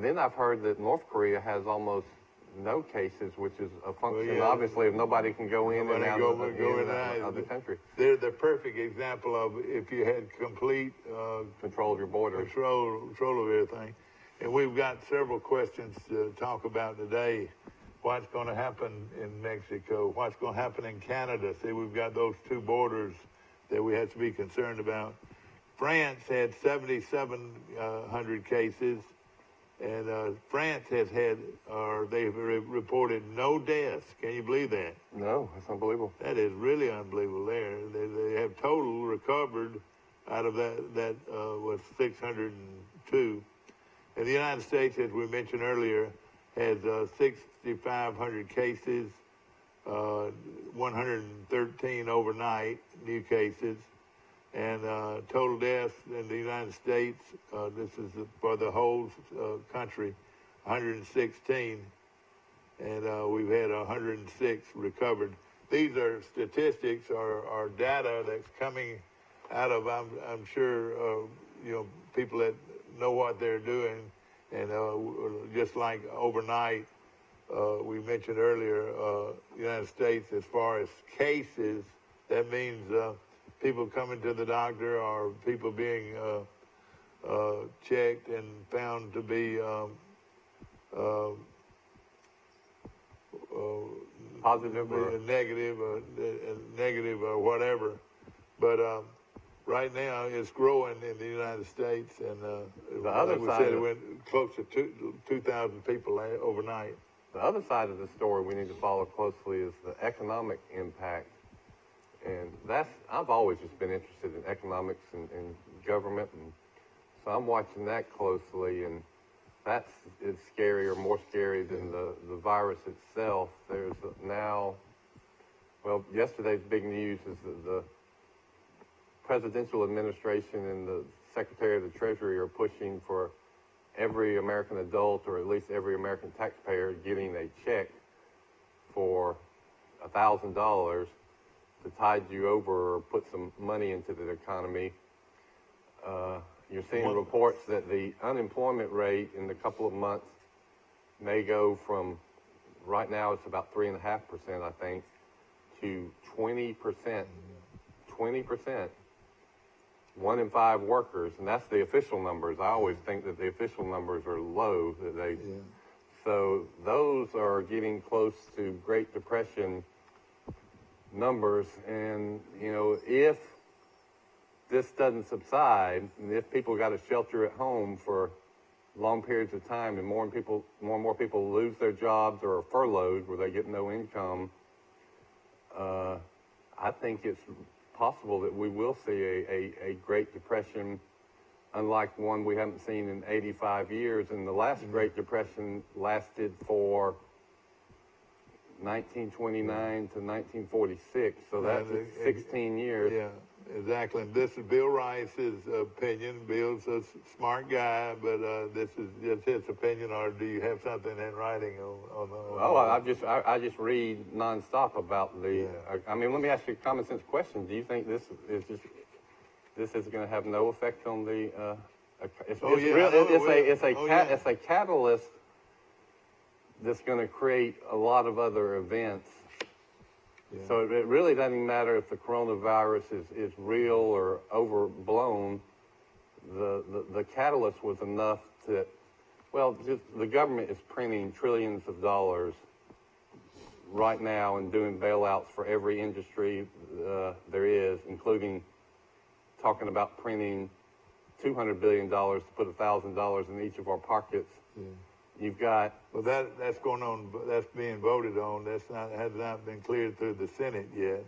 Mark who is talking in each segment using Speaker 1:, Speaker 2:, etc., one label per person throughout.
Speaker 1: And then I've heard that North Korea has almost no cases, which is a function,
Speaker 2: Well, yeah,
Speaker 1: obviously, if nobody can go in and out of the country.
Speaker 2: They're the perfect example of if you had complete
Speaker 1: Control of your borders.
Speaker 2: Control of everything. And we've got several questions to talk about today. What's going to happen in Mexico? What's going to happen in Canada? See, we've got those two borders that we have to be concerned about. France had 7,700 cases. And France has had, or they've reported no deaths. Can you believe that?
Speaker 1: No, that's unbelievable.
Speaker 2: That is really unbelievable there. They have total recovered out of that was 602. And the United States, as we mentioned earlier, has 6,500 cases, 113 overnight new cases. And total deaths in the United States, this is for the whole country, 116. And we've had 106 recovered. These are statistics or data that's coming out of, I'm sure, people that know what they're doing. And just like overnight, we mentioned earlier, the United States, as far as cases, that means people coming to the doctor or people being checked and found to be
Speaker 1: positive or
Speaker 2: negative or whatever. But right now it's growing in the United States, and
Speaker 1: the other side
Speaker 2: it went close to 2,000 people overnight.
Speaker 1: The other side of the story we need to follow closely is the economic impact. And I've always just been interested in economics and government, and so I'm watching that closely, and it's scary, or more scary than the virus itself. There's now, yesterday's big news is that the presidential administration and the Secretary of the Treasury are pushing for every American adult, or at least every American taxpayer, getting a check for $1,000 to tide you over or put some money into the economy. You're seeing reports that the unemployment rate in a couple of months may go from, right now it's about 3.5%, I think, to 20%. 20%. 1 in 5 workers, and that's the official numbers. I always think that the official numbers are low. So those are getting close to Great Depression numbers, and if this doesn't subside, and if people got to shelter at home for long periods of time, and more and more people lose their jobs or are furloughed where they get no income, I think it's possible that we will see a Great Depression, unlike one we haven't seen in 85 years. And the last Great Depression lasted for 1929 to 1946, so that's 16 years.
Speaker 2: Yeah, exactly. And this is Bill Rice's opinion. Bill's a smart guy, but this is just his opinion. Or do you have something in writing on
Speaker 1: I just read nonstop about the. I mean, let me ask you a common sense question. Do you think this is going to have no effect on the? It's a catalyst that's going to create a lot of other events. Yeah. So it really doesn't matter if the coronavirus is real or overblown. The catalyst was enough that, just the government is printing trillions of dollars right now and doing bailouts for every industry there is, including talking about printing $200 billion to put $1,000 in each of our pockets. Yeah. You've got
Speaker 2: that's going on. That's being voted on. Has not been cleared through the Senate yet.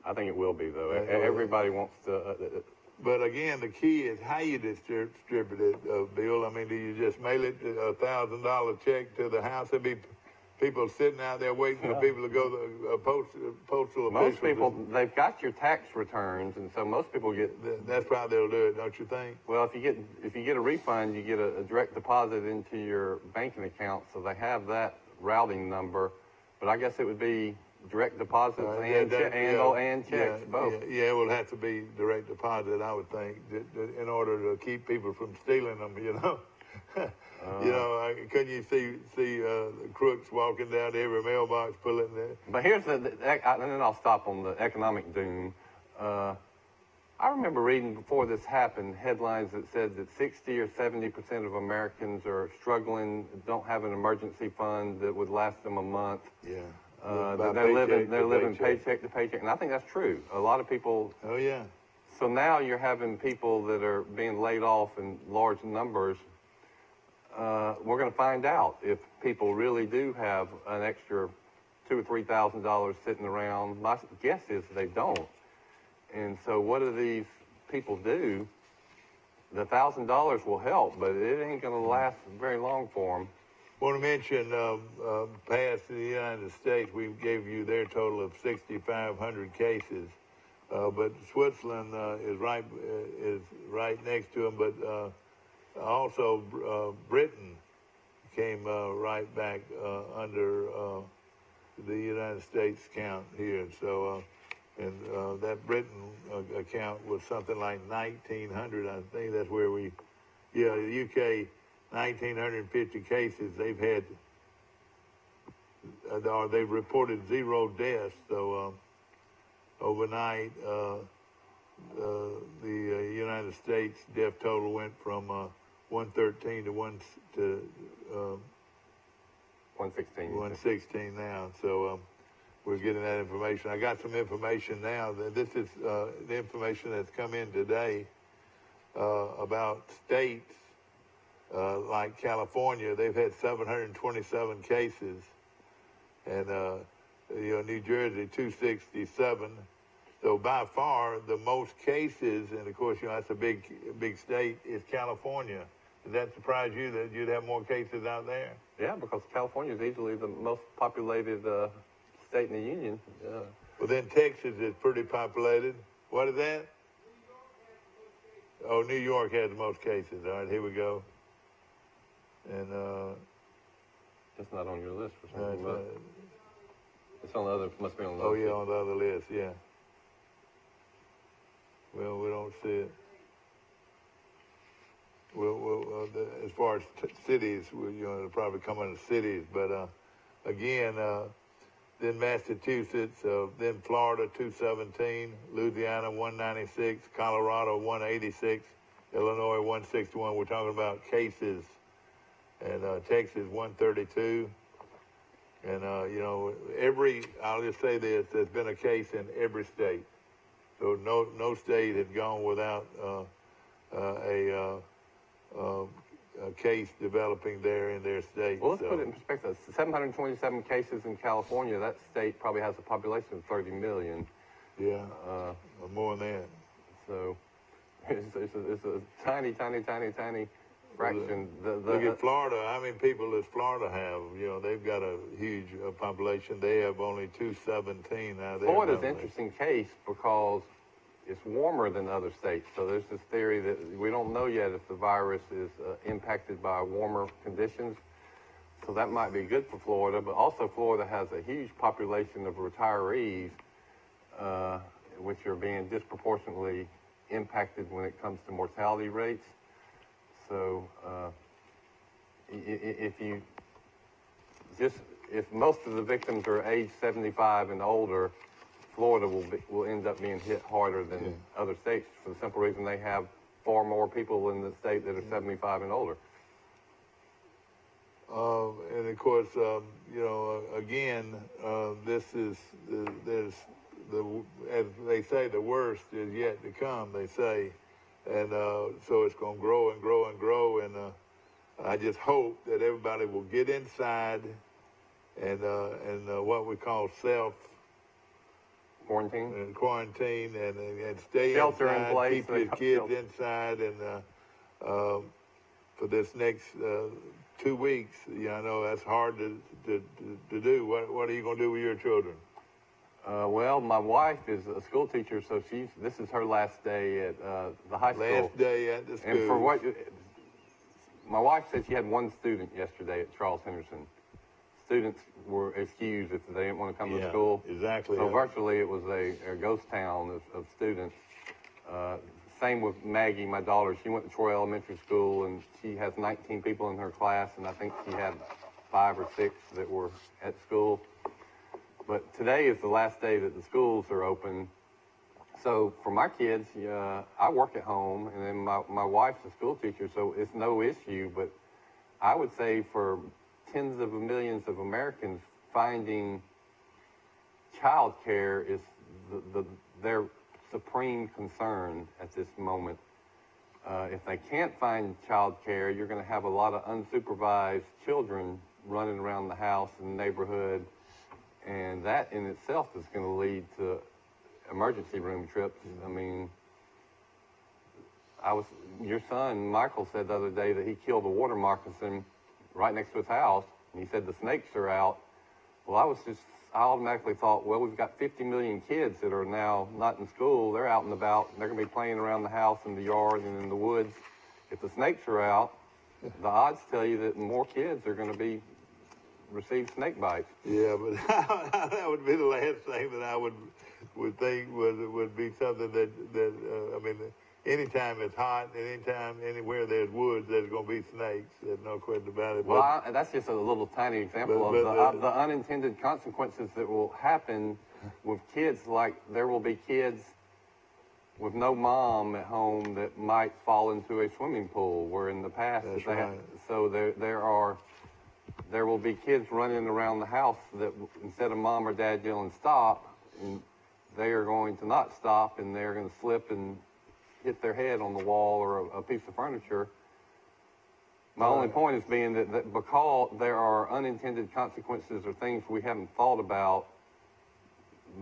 Speaker 1: I think it will be, though. Everybody wants to.
Speaker 2: But again, the key is how you distribute it, Bill. I mean, do you just mail it $1,000 check to the house? There'd be people sitting out there waiting for people to go to postal officials.
Speaker 1: Most people, they've got your tax returns, and so most people get.
Speaker 2: That's why they'll do it, don't you think?
Speaker 1: Well, if you get a refund, you get a direct deposit into your banking account, so they have that routing number. But I guess it would be direct deposits and checks, both.
Speaker 2: Yeah, it will have to be direct deposit, I would think, in order to keep people from stealing them, You know, couldn't you see the crooks walking down to every mailbox pulling there?
Speaker 1: But here's and then I'll stop on the economic doom. I remember reading before this happened headlines that said that 60 or 70% of Americans are struggling, don't have an emergency fund that would last them a month.
Speaker 2: Yeah.
Speaker 1: They're living paycheck to paycheck, and I think that's true. A lot of people.
Speaker 2: Oh yeah.
Speaker 1: So now you're having people that are being laid off in large numbers. We're going to find out if people really do have an extra $2,000 or $3,000 sitting around. My guess is they don't. And so what do these people do? The $1,000 will help, but it ain't going to last very long for them.
Speaker 2: I want to mention, past in the United States, we gave you their total of 6,500 cases. But Switzerland is right next to them. But also Britain came right back under the United States count here. So, and that Britain account was something like 1,900. I think that's where the UK. 1,950 cases. They've had, or they've reported 0 deaths. So overnight, the United States death total went from 113 to 116 now. So we're getting that information. I got some information now. This is the information that's come in today about states. Like California, they've had 727 cases, and New Jersey 267. So by far the most cases, and of course that's a big state, is California. Does that surprise you that you'd have more cases out there?
Speaker 1: Yeah, because California is easily the most populated state in the union.
Speaker 2: Well, then Texas is pretty populated. What is that? Oh, New York has the most cases. All right, here we go. And
Speaker 1: it's not on your list for some reason. It's on the other. Must be on the.
Speaker 2: Oh yeah, on the other list. Yeah. Well, we don't see it. Well, as far as cities, it'll probably come under cities. But again, then Massachusetts, then Florida 217, Louisiana 196, Colorado 186, Illinois 161. We're talking about cases. And Texas 132, and I'll just say this: there's been a case in every state, so no state has gone without a case developing there in their state.
Speaker 1: Well, let's put it in perspective. 727 cases in California. That state probably has a population of 30 million.
Speaker 2: Yeah, more than that.
Speaker 1: So it's a tiny fraction.
Speaker 2: Look at Florida. How many people does Florida have? They've got a huge population. They have only 217 now.
Speaker 1: Florida's an interesting case because it's warmer than other states. So there's this theory that we don't know yet if the virus is impacted by warmer conditions. So that might be good for Florida. But also Florida has a huge population of retirees, which are being disproportionately impacted when it comes to mortality rates. So if most of the victims are age 75 and older, Florida will end up being hit harder than other states for the simple reason they have far more people in the state that are 75 and older.
Speaker 2: And of course, again, this is as they say, the worst is yet to come. They say. And so it's going to grow and grow and grow. And I just hope that everybody will get inside and what we call
Speaker 1: quarantine
Speaker 2: and stay
Speaker 1: shelter
Speaker 2: inside,
Speaker 1: in place.
Speaker 2: keep your kids inside, and for this next 2 weeks, I know that's hard to do. What are you going to do with your children?
Speaker 1: Well, my wife is a school teacher, so this is her last day at the high school.
Speaker 2: Last day at the school.
Speaker 1: And for my wife said she had one student yesterday at Charles Henderson. Students were excused if they didn't want to come to school.
Speaker 2: Exactly.
Speaker 1: So virtually it was a ghost town of students. same with Maggie, my daughter. She went to Troy Elementary School, and she has 19 people in her class, and I think she had 5 or 6 that were at school. But today is the last day that the schools are open. So for my kids, I work at home, and then my wife's a school teacher, so it's no issue. But I would say for tens of millions of Americans, finding child care is their supreme concern at this moment. If they can't find child care, you're going to have a lot of unsupervised children running around the house and the neighborhood, and that in itself is going to lead to emergency room trips. I mean, your son, Michael, said the other day that he killed a water moccasin right next to his house, and he said the snakes are out. Well, I automatically thought, well, we've got 50 million kids that are now not in school. They're out and about, and they're going to be playing around the house, in the yard, and in the woods. If the snakes are out, the odds tell you that more kids are going to receive snake bites.
Speaker 2: Yeah, but that would be the last thing that I would think would be something that I mean, anytime it's hot, anytime, anywhere there's woods, there's going to be snakes. There's no question about it.
Speaker 1: Well, that's just a little tiny example of the unintended consequences that will happen with kids. Like there will be kids with no mom at home that might fall into a swimming pool, where in the past, so there will be kids running around the house that instead of mom or dad yelling stop, and they are going to not stop, and they're going to slip and hit their head on the wall or a piece of furniture. My only point is being that because there are unintended consequences or things we haven't thought about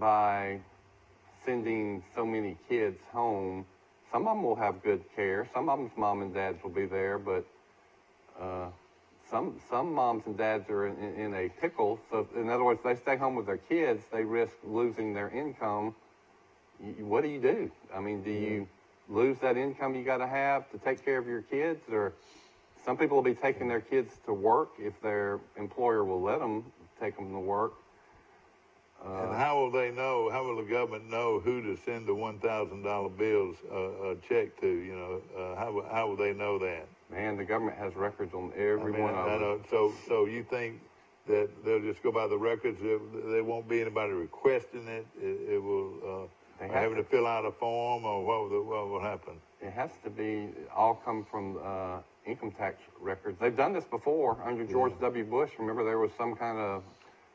Speaker 1: by sending so many kids home. Some of them will have good care. Some of them's mom and dads will be there, but some moms and dads are in a pickle. So in other words, if they stay home with their kids, they risk losing their income. What do? I mean, do you lose that income you got to have to take care of your kids? Or some people will be taking their kids to work if their employer will let them take them to work.
Speaker 2: And how will they know? How will the government know who to send the $1,000 bills check to? You know, how will they know that?
Speaker 1: Man, the government has records on every one of them.
Speaker 2: So you think that they'll just go by the records? There won't be anybody requesting it. It will having to fill out a form, or what will happen?
Speaker 1: It has to be all come from income tax records. They've done this before under George W. Bush. Remember, there was some kind of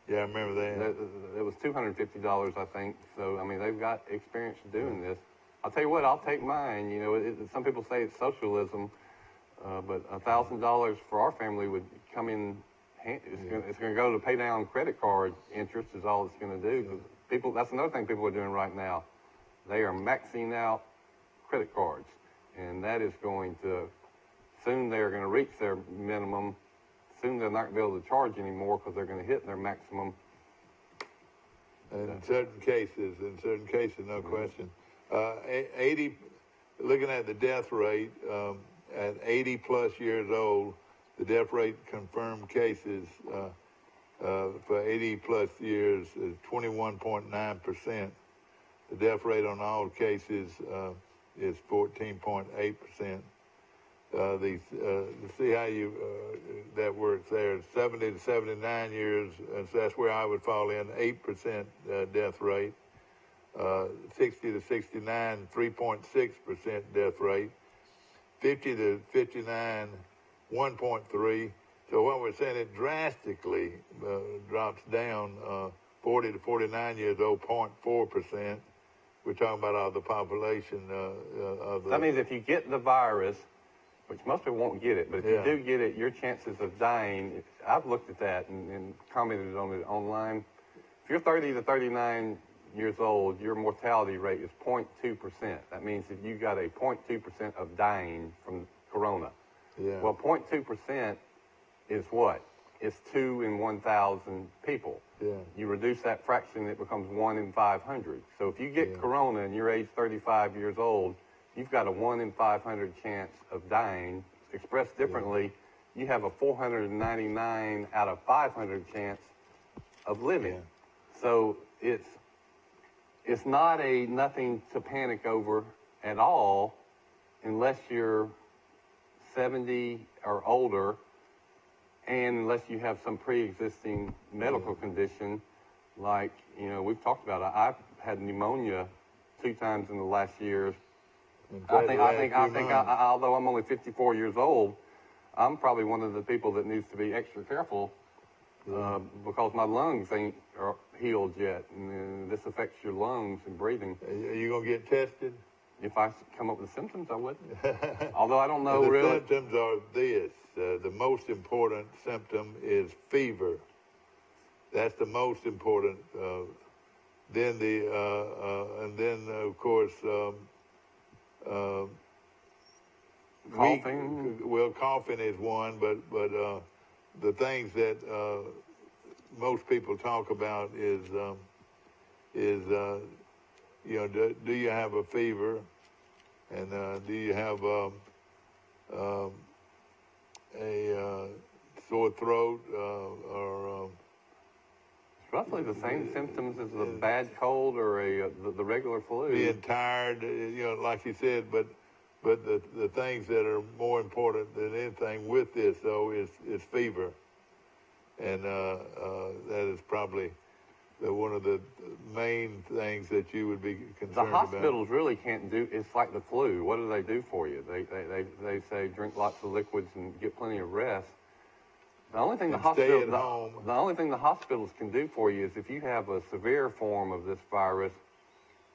Speaker 2: I remember that.
Speaker 1: It was $250, I think. So I mean, they've got experience doing this. I'll tell you what, I'll take mine. You know, some people say it's socialism. But $1,000 for our family would come in. It's going to go to pay down credit card interest. Is all it's going to do. People, that's another thing people are doing right now. They are maxing out credit cards, and that is going to soon. They're going to reach their minimum. Soon they're not going to be able to charge anymore because they're going to hit their maximum.
Speaker 2: In certain cases, no question. 80. Looking at the death rate. At 80 plus years old, the death rate confirmed cases for 80 plus years is 21.9%. The death rate on all cases is 14.8%. See how that works there. 70 to 79 years, and so that's where I would fall in. 8% death rate. 60 to 69, 3.6% death rate. 50 to 59, 1.3. So what we're saying, it drastically drops down. 40 to 49 years old, 0.4%. We're talking about all the population of the...
Speaker 1: That means if you get the virus, which most people won't get it, but if you do get it, your chances of dying, I've looked at that and commented on it online. If you're 30 to 39 years old, your mortality rate is 0.2%. That means that you got a 0.2% of dying from corona.
Speaker 2: Yeah.
Speaker 1: Well, 0.2% is what? It's 2 in 1,000 people.
Speaker 2: Yeah.
Speaker 1: You reduce that fraction, it becomes 1 in 500. So if you get corona and you're age 35 years old, you've got a 1 in 500 chance of dying. Expressed differently, you have a 499 out of 500 chance of living.
Speaker 2: Yeah.
Speaker 1: So it's not nothing to panic over at all. unless you're 70 or older, and unless you have some pre-existing medical condition, like, we've talked about it. I've had pneumonia 2 times in the last year. Although I'm only 54 years old, I'm probably one of the people that needs to be extra careful because my lungs ain't healed yet, and this affects your lungs and breathing.
Speaker 2: Are you gonna get tested?
Speaker 1: If I come up with symptoms, I would. Although I don't know
Speaker 2: the
Speaker 1: really.
Speaker 2: Symptoms are this. The most important symptom is fever. That's the most important. Then of course.
Speaker 1: Coughing.
Speaker 2: Coughing is one, but the things that most people talk about is do you have a fever, and do you have a sore throat or
Speaker 1: it's roughly the same symptoms as a bad cold or the regular flu.
Speaker 2: Being tired, like you said, but the things that are more important than anything with this, though, is fever. And that is probably one of the main things that you would be concerned about.
Speaker 1: The hospitals really can't do, it's like the flu. What do they do for you? They say drink lots of liquids and get plenty of rest. The only thing the only thing the hospitals can do for you is if you have a severe form of this virus,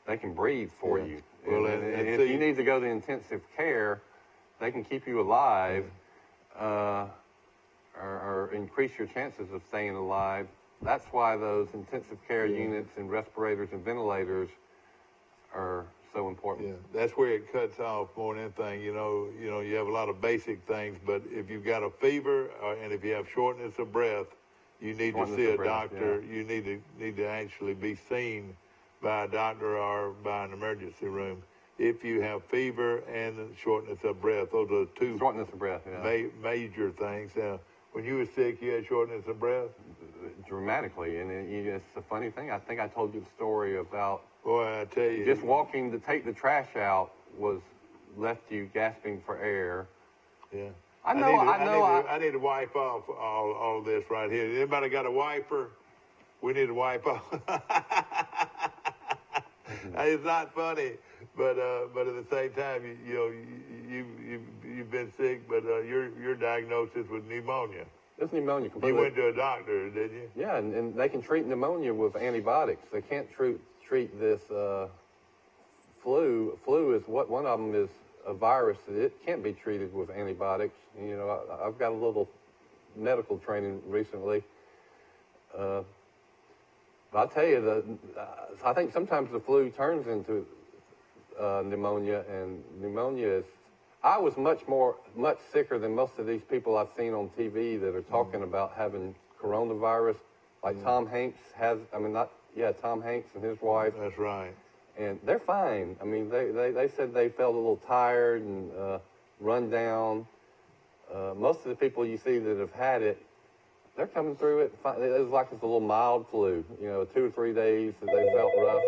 Speaker 1: they can breathe for you.
Speaker 2: Well,
Speaker 1: and if you need to go to intensive care, they can keep you alive, or increase your chances of staying alive. That's why those intensive care units and respirators and ventilators are so important.
Speaker 2: Yeah, that's where it cuts off more than anything. You have a lot of basic things, but if you've got a fever and if you have shortness of breath, you need to see a doctor. Yeah. You need to actually be seen by a doctor or by an emergency room. If you have fever and shortness of breath, those are the two
Speaker 1: shortness of breath,
Speaker 2: major things. When you were sick, you had shortness of breath?
Speaker 1: Dramatically, and it's a funny thing. I think I told you the story about.
Speaker 2: Boy, I tell you,
Speaker 1: just walking to take the trash out left you gasping for air.
Speaker 2: Yeah,
Speaker 1: I
Speaker 2: need to wipe off all this right here. Anybody got a wiper? We need to wipe off. It's not funny, but at the same time, you've been sick, but your diagnosis was pneumonia.
Speaker 1: It's pneumonia. Completely.
Speaker 2: You went to a doctor, did you?
Speaker 1: Yeah, and they can treat pneumonia with antibiotics. They can't treat this flu. Flu is one of them is a virus that it can't be treated with antibiotics. I've got a little medical training recently. I'll tell you I think sometimes the flu turns into pneumonia, and pneumonia is. I was much sicker than most of these people I've seen on TV that are talking about having coronavirus. Like Tom Hanks Tom Hanks and his wife.
Speaker 2: That's right.
Speaker 1: And they're fine. I mean, they said they felt a little tired and run down. Most of the people you see that have had it, they're coming through it. It was like it's a little mild flu. 2 or 3 days that they felt rough.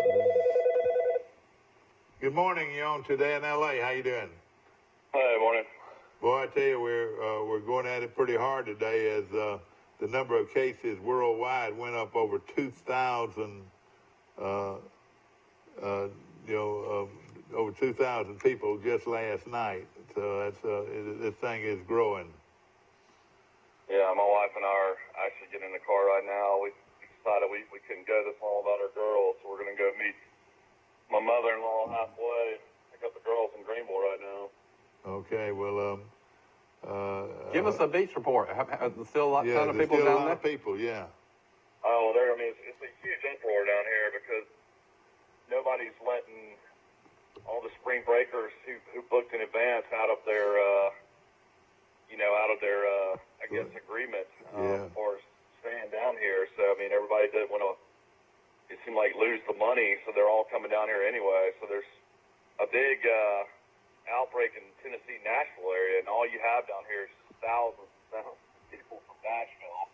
Speaker 2: Good morning. You're on Today in L.A. How you doing?
Speaker 3: Hi, morning.
Speaker 2: Boy, I tell you, we're going at it pretty hard today as the number of cases worldwide went up over 2,000. Over 2,000 people just last night. So that's this thing is growing.
Speaker 3: Yeah, my wife and I are actually getting in the car right now. We decided we couldn't go this long without our girls, so we're going to go meet my mother-in-law halfway. Pick up the girls in Greenville right now.
Speaker 2: Okay, well,
Speaker 1: give us a beach report. There's still a ton of people down there?
Speaker 2: A lot of people, yeah.
Speaker 3: Oh, it's a huge uproar down here because nobody's letting all the spring breakers who booked in advance out of their, agreement for staying down here. So, everybody didn't want to, it seemed like, lose the money, so they're all coming down here anyway. So there's a big outbreak in Tennessee, Nashville area, and all you have down here is thousands and thousands of people from Nashville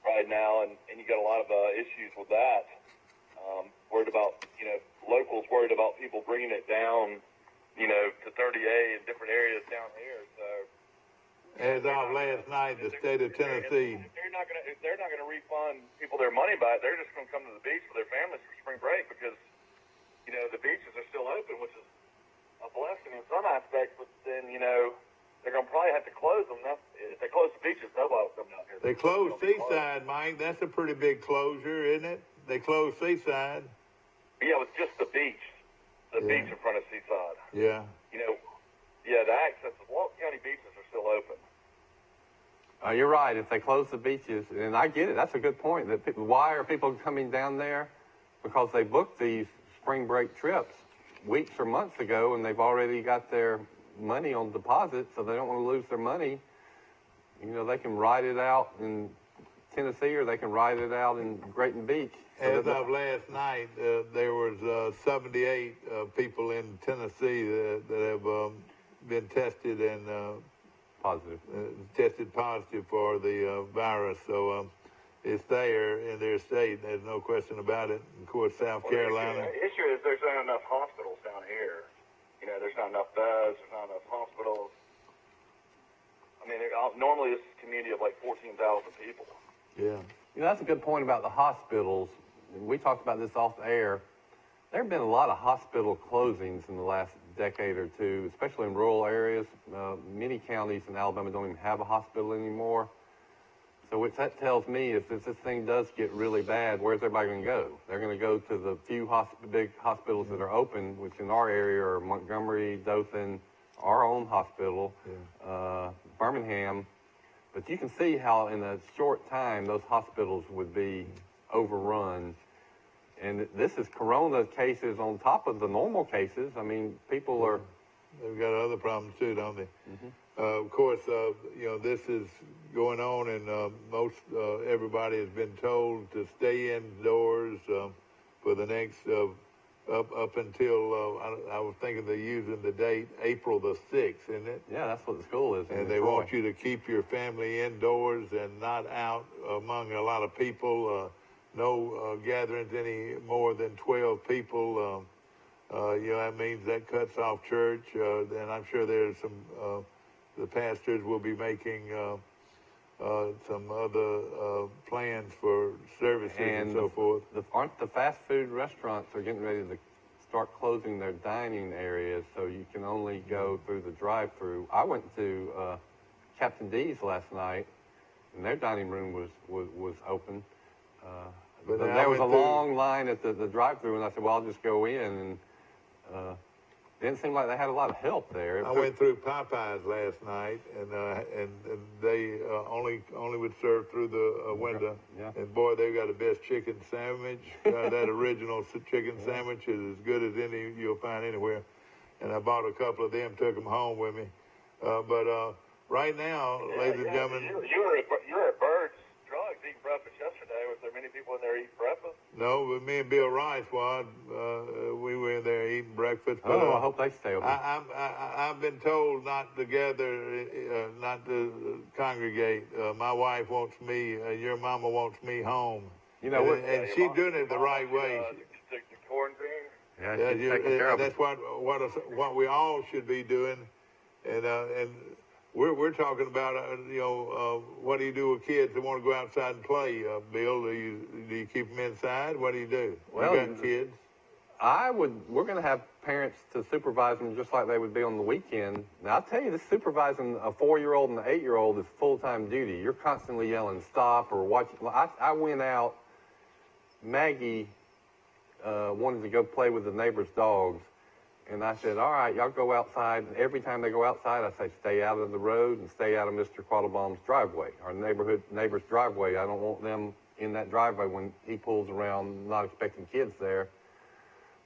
Speaker 3: right now, and you got a lot of issues with that. Worried about, locals worried about people bringing it down to 30A in different areas down here. So,
Speaker 2: as of last night, the state of Tennessee.
Speaker 3: If they're not gonna refund people their money back, they're just gonna come to the beach with their families for spring break because the beaches are still open, which is a blessing in some aspects. But then they're gonna probably have to close them. If they close the beaches, nobody will come down here.
Speaker 2: They closed Seaside, Mike. That's a pretty big closure, isn't it? They closed Seaside.
Speaker 3: Yeah, it was just the beach. The beach in front of Seaside.
Speaker 2: Yeah.
Speaker 3: The access to Walton County beaches are still open.
Speaker 1: You're right. If they close the beaches, and I get it, that's a good point. Why are people coming down there? Because they booked these spring break trips weeks or months ago, and they've already got their money on deposit, so they don't want to lose their money. They can ride it out in Tennessee, or they can ride it out in Grayton Beach.
Speaker 2: As of last night, there was 78 people in Tennessee that have been tested and
Speaker 1: Positive.
Speaker 2: Tested positive for the virus. So it's there in their state. There's no question about it. Of course, South Carolina.
Speaker 3: The issue is there's not enough hospitals down here. There's not enough beds. There's not enough hospitals. I mean, normally this is a community of like 14,000 people.
Speaker 2: Yeah.
Speaker 1: That's a good point about the hospitals. We talked about this off the air. There have been a lot of hospital closings in the last decade or two, especially in rural areas. Many counties in Alabama don't even have a hospital anymore. So what that tells me is if this thing does get really bad, where's everybody going to go? They're going to go to the few big hospitals that are open, which in our area are Montgomery, Dothan, our own hospital, Birmingham. But you can see how in a short time those hospitals would be overrun. And this is corona cases on top of the normal cases. I mean, people are...
Speaker 2: They've got other problems too, don't they? Mm-hmm. Of course, this is going on, and most everybody has been told to stay indoors for the next up until I was thinking they're using the date April the 6th, isn't it?
Speaker 1: Yeah, that's what the school is.
Speaker 2: And they want you to keep your family indoors and not out among a lot of people. No gatherings any more than 12 people. That means that cuts off church. And I'm sure there's some, the pastors will be making some other plans for services and so forth.
Speaker 1: Aren't the fast food restaurants are getting ready to start closing their dining areas, so you can only go through the drive-through. I went to Captain D's last night, and their dining room was open. But there was a long line at the drive-through, and I said, well, I'll just go in. And it didn't seem like they had a lot of help there.
Speaker 2: I went through Popeyes last night, and they only would serve through the window.
Speaker 1: Yeah.
Speaker 2: And boy, they got the best chicken sandwich. That original chicken sandwich is as good as any you'll find anywhere. And I bought a couple of them, took them home with me. But right now, ladies and gentlemen,
Speaker 3: you were at Bird's Drugs eating breakfast yesterday. Was there many people in there eating breakfast?
Speaker 2: No, but me and Bill Rice, we were in there eating breakfast. But,
Speaker 1: I hope they stay open.
Speaker 2: I've been told not to gather, not to congregate. My wife wants me, your mama wants me home. And she's doing it the right way.
Speaker 3: The quarantine.
Speaker 1: Yeah, she's taking care of it.
Speaker 2: That's what we all should be doing. And we're talking about, what do you do with kids that want to go outside and play, Bill? Do you keep them inside? What do you do?
Speaker 1: Well,
Speaker 2: you got kids?
Speaker 1: We're going to have parents to supervise them just like they would be on the weekend. Now, I'll tell you, this supervising a 4-year-old and an 8-year-old is full-time duty. You're constantly yelling, stop, or watch. I went out, Maggie wanted to go play with the neighbor's dogs. And I said, all right, y'all go outside. And every time they go outside, I say, stay out of the road and stay out of Mr. Quattlebaum's driveway, our neighbor's driveway. I don't want them in that driveway when he pulls around, not expecting kids there.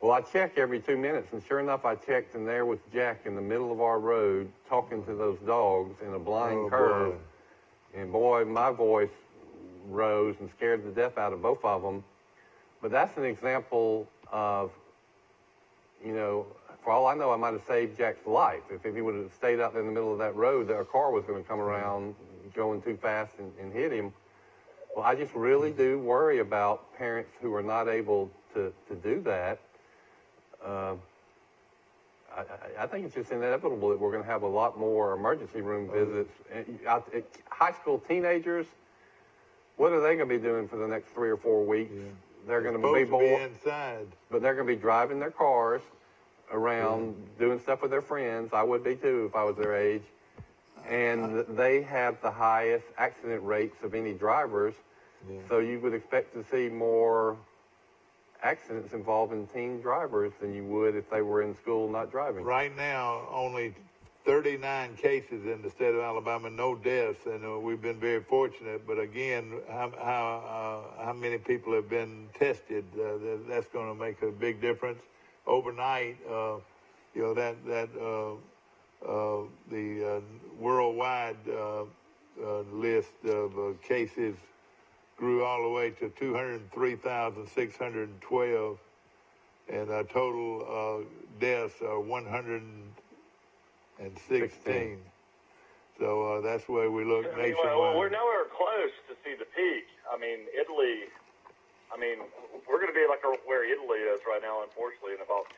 Speaker 1: Well, I check every 2 minutes, and sure enough, I checked, and there was Jack in the middle of our road talking to those dogs in a blind curve. Boy. And boy, my voice rose and scared the death out of both of them. But that's an example of, for all I know, I might have saved Jack's life. If he would have stayed out in the middle of that road, a car was going to come around going too fast and hit him. Well, I just really do worry about parents who are not able to do that. I think it's just inevitable that we're going to have a lot more emergency room visits. High school teenagers, what are they going to be doing for the next 3 or 4 weeks?
Speaker 2: Yeah.
Speaker 1: They're going to be bored
Speaker 2: inside,
Speaker 1: but they're going to be driving their cars around, doing stuff with their friends. I would be too if I was their age. And they have the highest accident rates of any drivers. Yeah. So you would expect to see more accidents involving teen drivers than you would if they were in school not driving.
Speaker 2: Right now, only 39 cases in the state of Alabama, no deaths, and we've been very fortunate. But again, how many people have been tested? That's going to make a big difference. Overnight, the worldwide list of cases grew all the way to 203,612, and total deaths are 116. So that's the way we look nationwide.
Speaker 3: Well, we're nowhere close to see the peak. I mean, Italy. We're going to be like where Italy is right now, unfortunately, in about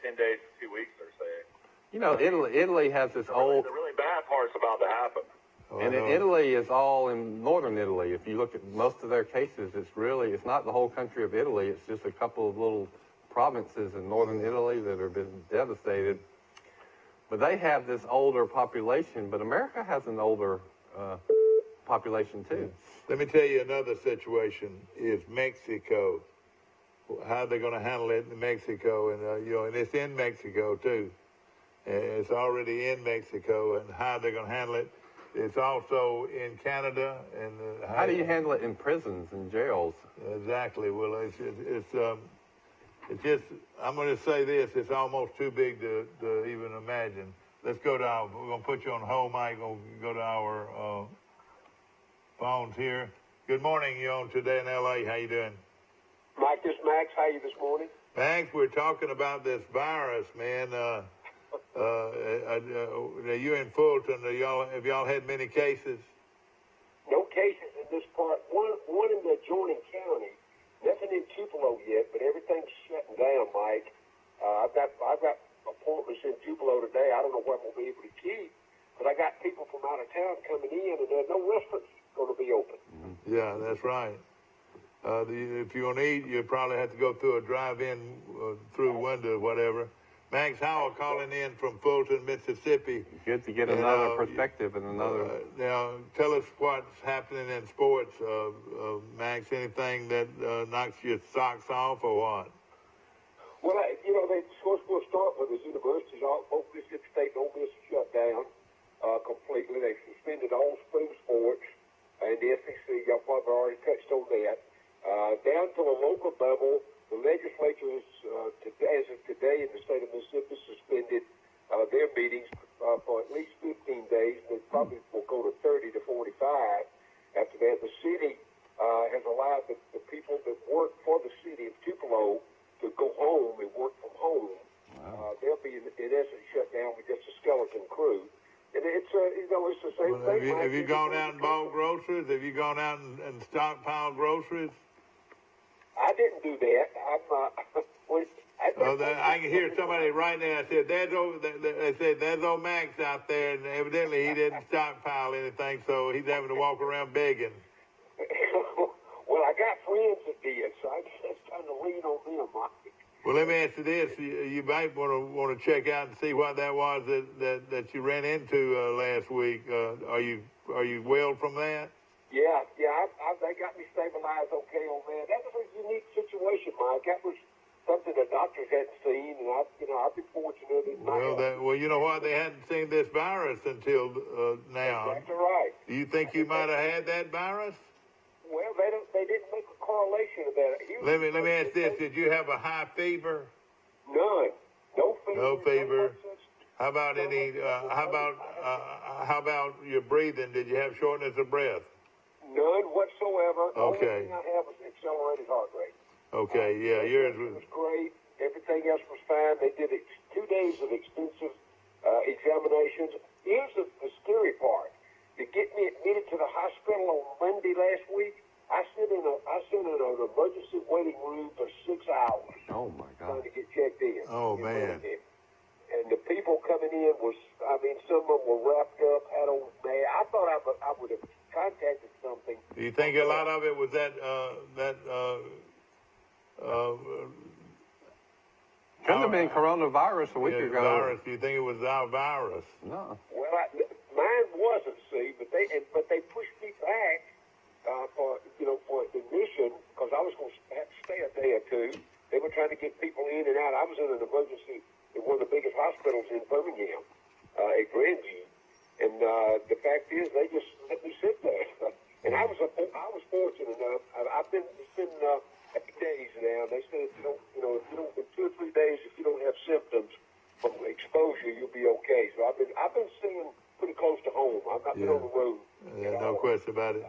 Speaker 3: 10 days to 2 weeks, they're saying.
Speaker 1: You know, Italy has this
Speaker 3: the really bad part's about to happen.
Speaker 1: And Italy is all in northern Italy. If you look at most of their cases, it's not the whole country of Italy. It's just a couple of little provinces in northern Italy that have been devastated. But they have this older population, but America has an older population too.
Speaker 2: Let me tell you another situation is Mexico. How they're going to handle it in Mexico, and and it's in Mexico too. It's already in Mexico, and how they're going to handle it. It's also in Canada. And
Speaker 1: how do you handle it in prisons and jails?
Speaker 2: Exactly. Well, it's just, I'm going to say this, it's almost too big to even imagine. Let's go to we're going to put you on hold, Mike. We'll go to our phones here. Good morning, you're on Today in L.A. How you doing?
Speaker 4: Mike, this is Max. How you this morning?
Speaker 2: Max, we're talking about this virus, man. You're in Fulton. Have y'all had many cases?
Speaker 4: No cases in this part. One in the adjoining county. Nothing in Tupelo yet, but everything's shutting down, Mike. I've got appointments in Tupelo today. I don't know what we'll be able to keep, but I got people from out of town coming in, and there's no restaurants going to be open.
Speaker 2: Yeah, that's right. If you're going to eat, you probably have to go through a drive-in through window or whatever. Max Howell calling in from Fulton, Mississippi.
Speaker 1: Good to get another perspective and another.
Speaker 2: Now, tell us what's happening in sports, Max. Anything that knocks your socks off or what?
Speaker 4: Well, we'll start with the universities. Both Mississippi State and Ole Miss shut down completely. They suspended all spring sports, and the SEC, y'all probably already touched on that. Down to a local level, the legislature has, as of today in the state of Mississippi, suspended their meetings for at least 15 days. They probably will go to 30 to 45. After that, the city has allowed the people that work for the city of Tupelo to go home and work from home. Wow. They'll be, in essence, shut down with just a skeleton crew. And it's the same thing.
Speaker 2: Have you gone out and bought groceries? Have you gone out and stockpiled groceries?
Speaker 4: I didn't do that.
Speaker 2: I can hear somebody right now. I said, they said, there's old Max out there, and evidently he didn't stockpile anything, so he's having to walk around begging.
Speaker 4: Well, I got friends that did, so I just trying to lean on them, Mike.
Speaker 2: Well, let me ask you this: you might want to check out and see what that was that you ran into last week. Are you well from that?
Speaker 4: Yeah, they got me stabilized okay on that. That was a unique situation, Mike. That was something the doctors hadn't seen, and I've been fortunate.
Speaker 2: Well, you know what? They hadn't seen this virus until now.
Speaker 4: That's right.
Speaker 2: Do you think you might have had that virus?
Speaker 4: Well, they didn't make a correlation of that.
Speaker 2: Let me ask this: did you have a high fever?
Speaker 4: None. No fever.
Speaker 2: No fever. How about how about your breathing? Did you have shortness of breath?
Speaker 4: None whatsoever. The only
Speaker 2: Okay.
Speaker 4: thing I have is accelerated heart rate.
Speaker 2: Okay, yeah, yours
Speaker 4: was great. Everything else was fine. They did 2 days of extensive examinations. Here's the scary part. To get me admitted to the hospital on Monday last week, I sat in an emergency waiting room for 6 hours.
Speaker 1: Oh my God!
Speaker 4: Trying to get checked in.
Speaker 2: Oh man!
Speaker 4: and the people coming in was, I mean, some of them were wrapped up, had on man. I thought I would have contacted something.
Speaker 2: Do you think a lot of it was
Speaker 1: Couldn't have been coronavirus a week ago.
Speaker 2: virus? Do you think it was our virus?
Speaker 1: No.
Speaker 4: Well, mine wasn't, see, but they pushed me back for admission because I was going to have to stay a day or two. They were trying to get people in and out. I was in an emergency in one of the biggest hospitals in Birmingham, at Grandview, and the fact is they just let me sit there. And I was fortunate enough. I've been days now. They said if you don't in 2 or 3 days, if you don't have symptoms from exposure, you'll be okay. So I've been staying pretty close to home. I've not been on the road.
Speaker 2: No question about it.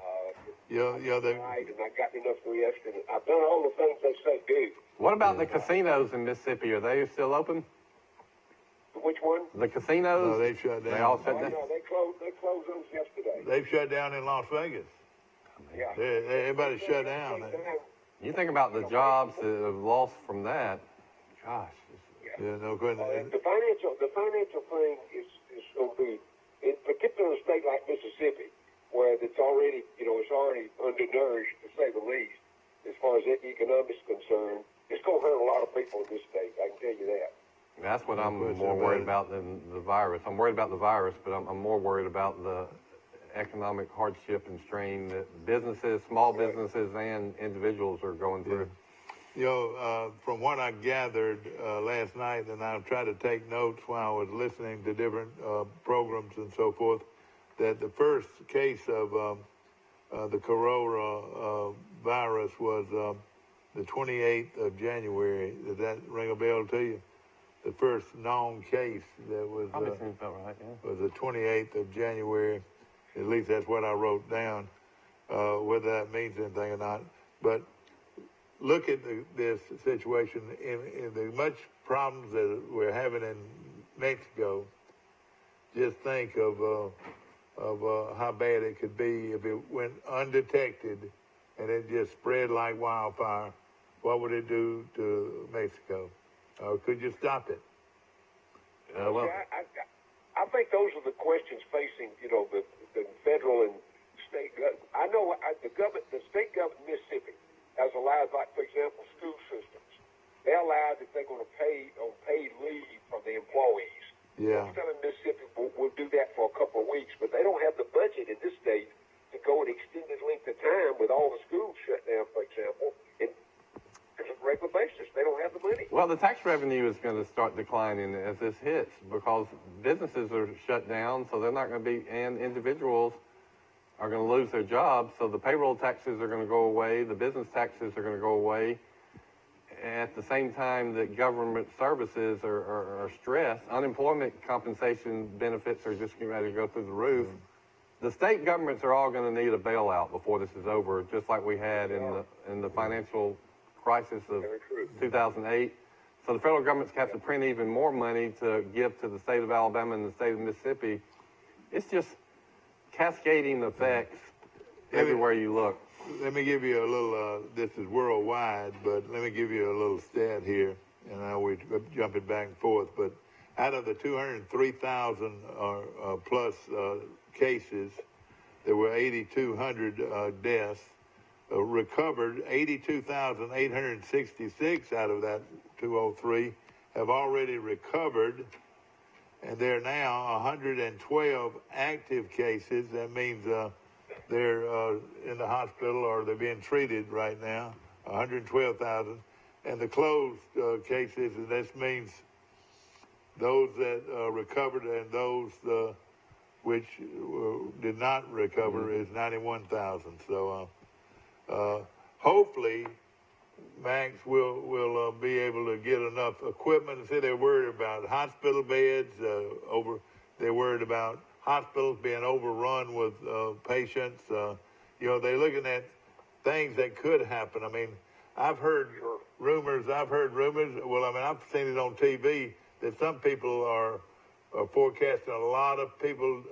Speaker 4: Right, and I got enough rest, and I've done all the things they say do.
Speaker 1: What about the casinos in Mississippi? Are they still open?
Speaker 4: Which one?
Speaker 1: The casinos?
Speaker 2: No, they shut down.
Speaker 1: They all shut down?
Speaker 4: No, they closed those yesterday.
Speaker 2: They've shut down in Las Vegas.
Speaker 4: Yeah.
Speaker 2: Everybody shut down.
Speaker 1: You think about the jobs that have lost from that. Gosh.
Speaker 2: Yeah, no question.
Speaker 4: The financial thing is going to be, in particular, a state like Mississippi, where it's already undernourished, to say the least, as far as economics concerned. It's going to hurt a lot of people in this state. I can tell you that.
Speaker 1: That's what I'm more worried about than the virus. I'm worried about the virus, but I'm more worried about the economic hardship and strain that businesses, small businesses, and individuals are going through.
Speaker 2: From what I gathered last night, and I've tried to take notes while I was listening to different programs and so forth, that the first case of the corona virus was the 28th of January. Does that ring a bell to you? The first known case that was
Speaker 1: Seems about right, yeah.
Speaker 2: was the 28th of January. At least that's what I wrote down. Whether that means anything or not, but look at this situation. In the much problems that we're having in Mexico, just think of how bad it could be if it went undetected and it just spread like wildfire. What would it do to Mexico? Could you stop it?
Speaker 1: Well,
Speaker 4: I think those are the questions facing, the federal and state government. I know the state government of Mississippi has allowed, like, for example, school systems. They allowed that they're going to pay on paid leave from the employees.
Speaker 2: Yeah.
Speaker 4: Instead of Mississippi will do that for a couple of weeks, but they don't have the budget in this state to go an extended length of time with all the schools shut down, for example, on a regular basis. They don't have the money.
Speaker 1: well, the tax revenue is going to start declining as this hits because businesses are shut down, so they're not going to be, and individuals are going to lose their jobs, so the payroll taxes are going to go away, the business taxes are going to go away. At the same time that government services are stressed, unemployment compensation benefits are just getting ready to go through the roof. The state governments are all going to need a bailout before this is over, just like we had in the financial crisis of 2008. So the federal government's got to print even more money to give to the state of Alabama and the state of Mississippi. It's just cascading effects everywhere you look.
Speaker 2: Let me give you a little, this is worldwide, but let me give you a little stat here, and I know we're jumping back and forth, but out of the 203,000 plus cases, there were 8,200 deaths. Recovered 82,866 out of that 203 have already recovered, and there are now 112 active cases. That means they're in the hospital or they're being treated right now, 112,000. And the closed cases, and this means those that recovered and those which did not recover is 91,000. So hopefully, Max will be able to get enough equipment. See, they're worried about hospital beds they're worried about hospitals being overrun with patients. They're looking at things that could happen. I mean, I've heard rumors. Well, I mean, I've seen it on TV that some people are forecasting a lot of people,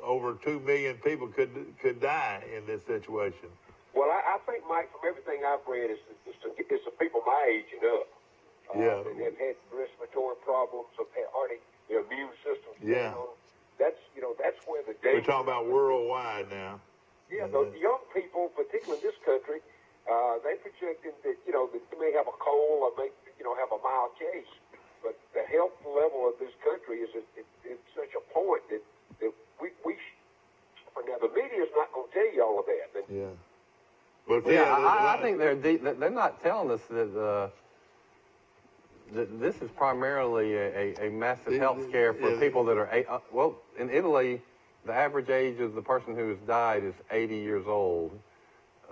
Speaker 2: over 2 million people could die in this situation.
Speaker 4: Well, I think, Mike, from everything I've read, it's the people my age and up.
Speaker 2: Yeah.
Speaker 4: They've had respiratory problems, have had their immune system.
Speaker 2: Yeah.
Speaker 4: That's that's where the
Speaker 2: We're
Speaker 4: danger.
Speaker 2: talking about worldwide now.
Speaker 4: Yeah, the young people, particularly in this country, they projecting that that you may have a cold or may have a mild case, but the health level of this country is at such a point that we now the media is not going to tell you all of that. But,
Speaker 2: Yeah. But
Speaker 1: I think they're not telling us that this is primarily a massive health scare for people that are well, in Italy, the average age of the person who has died is 80 years old.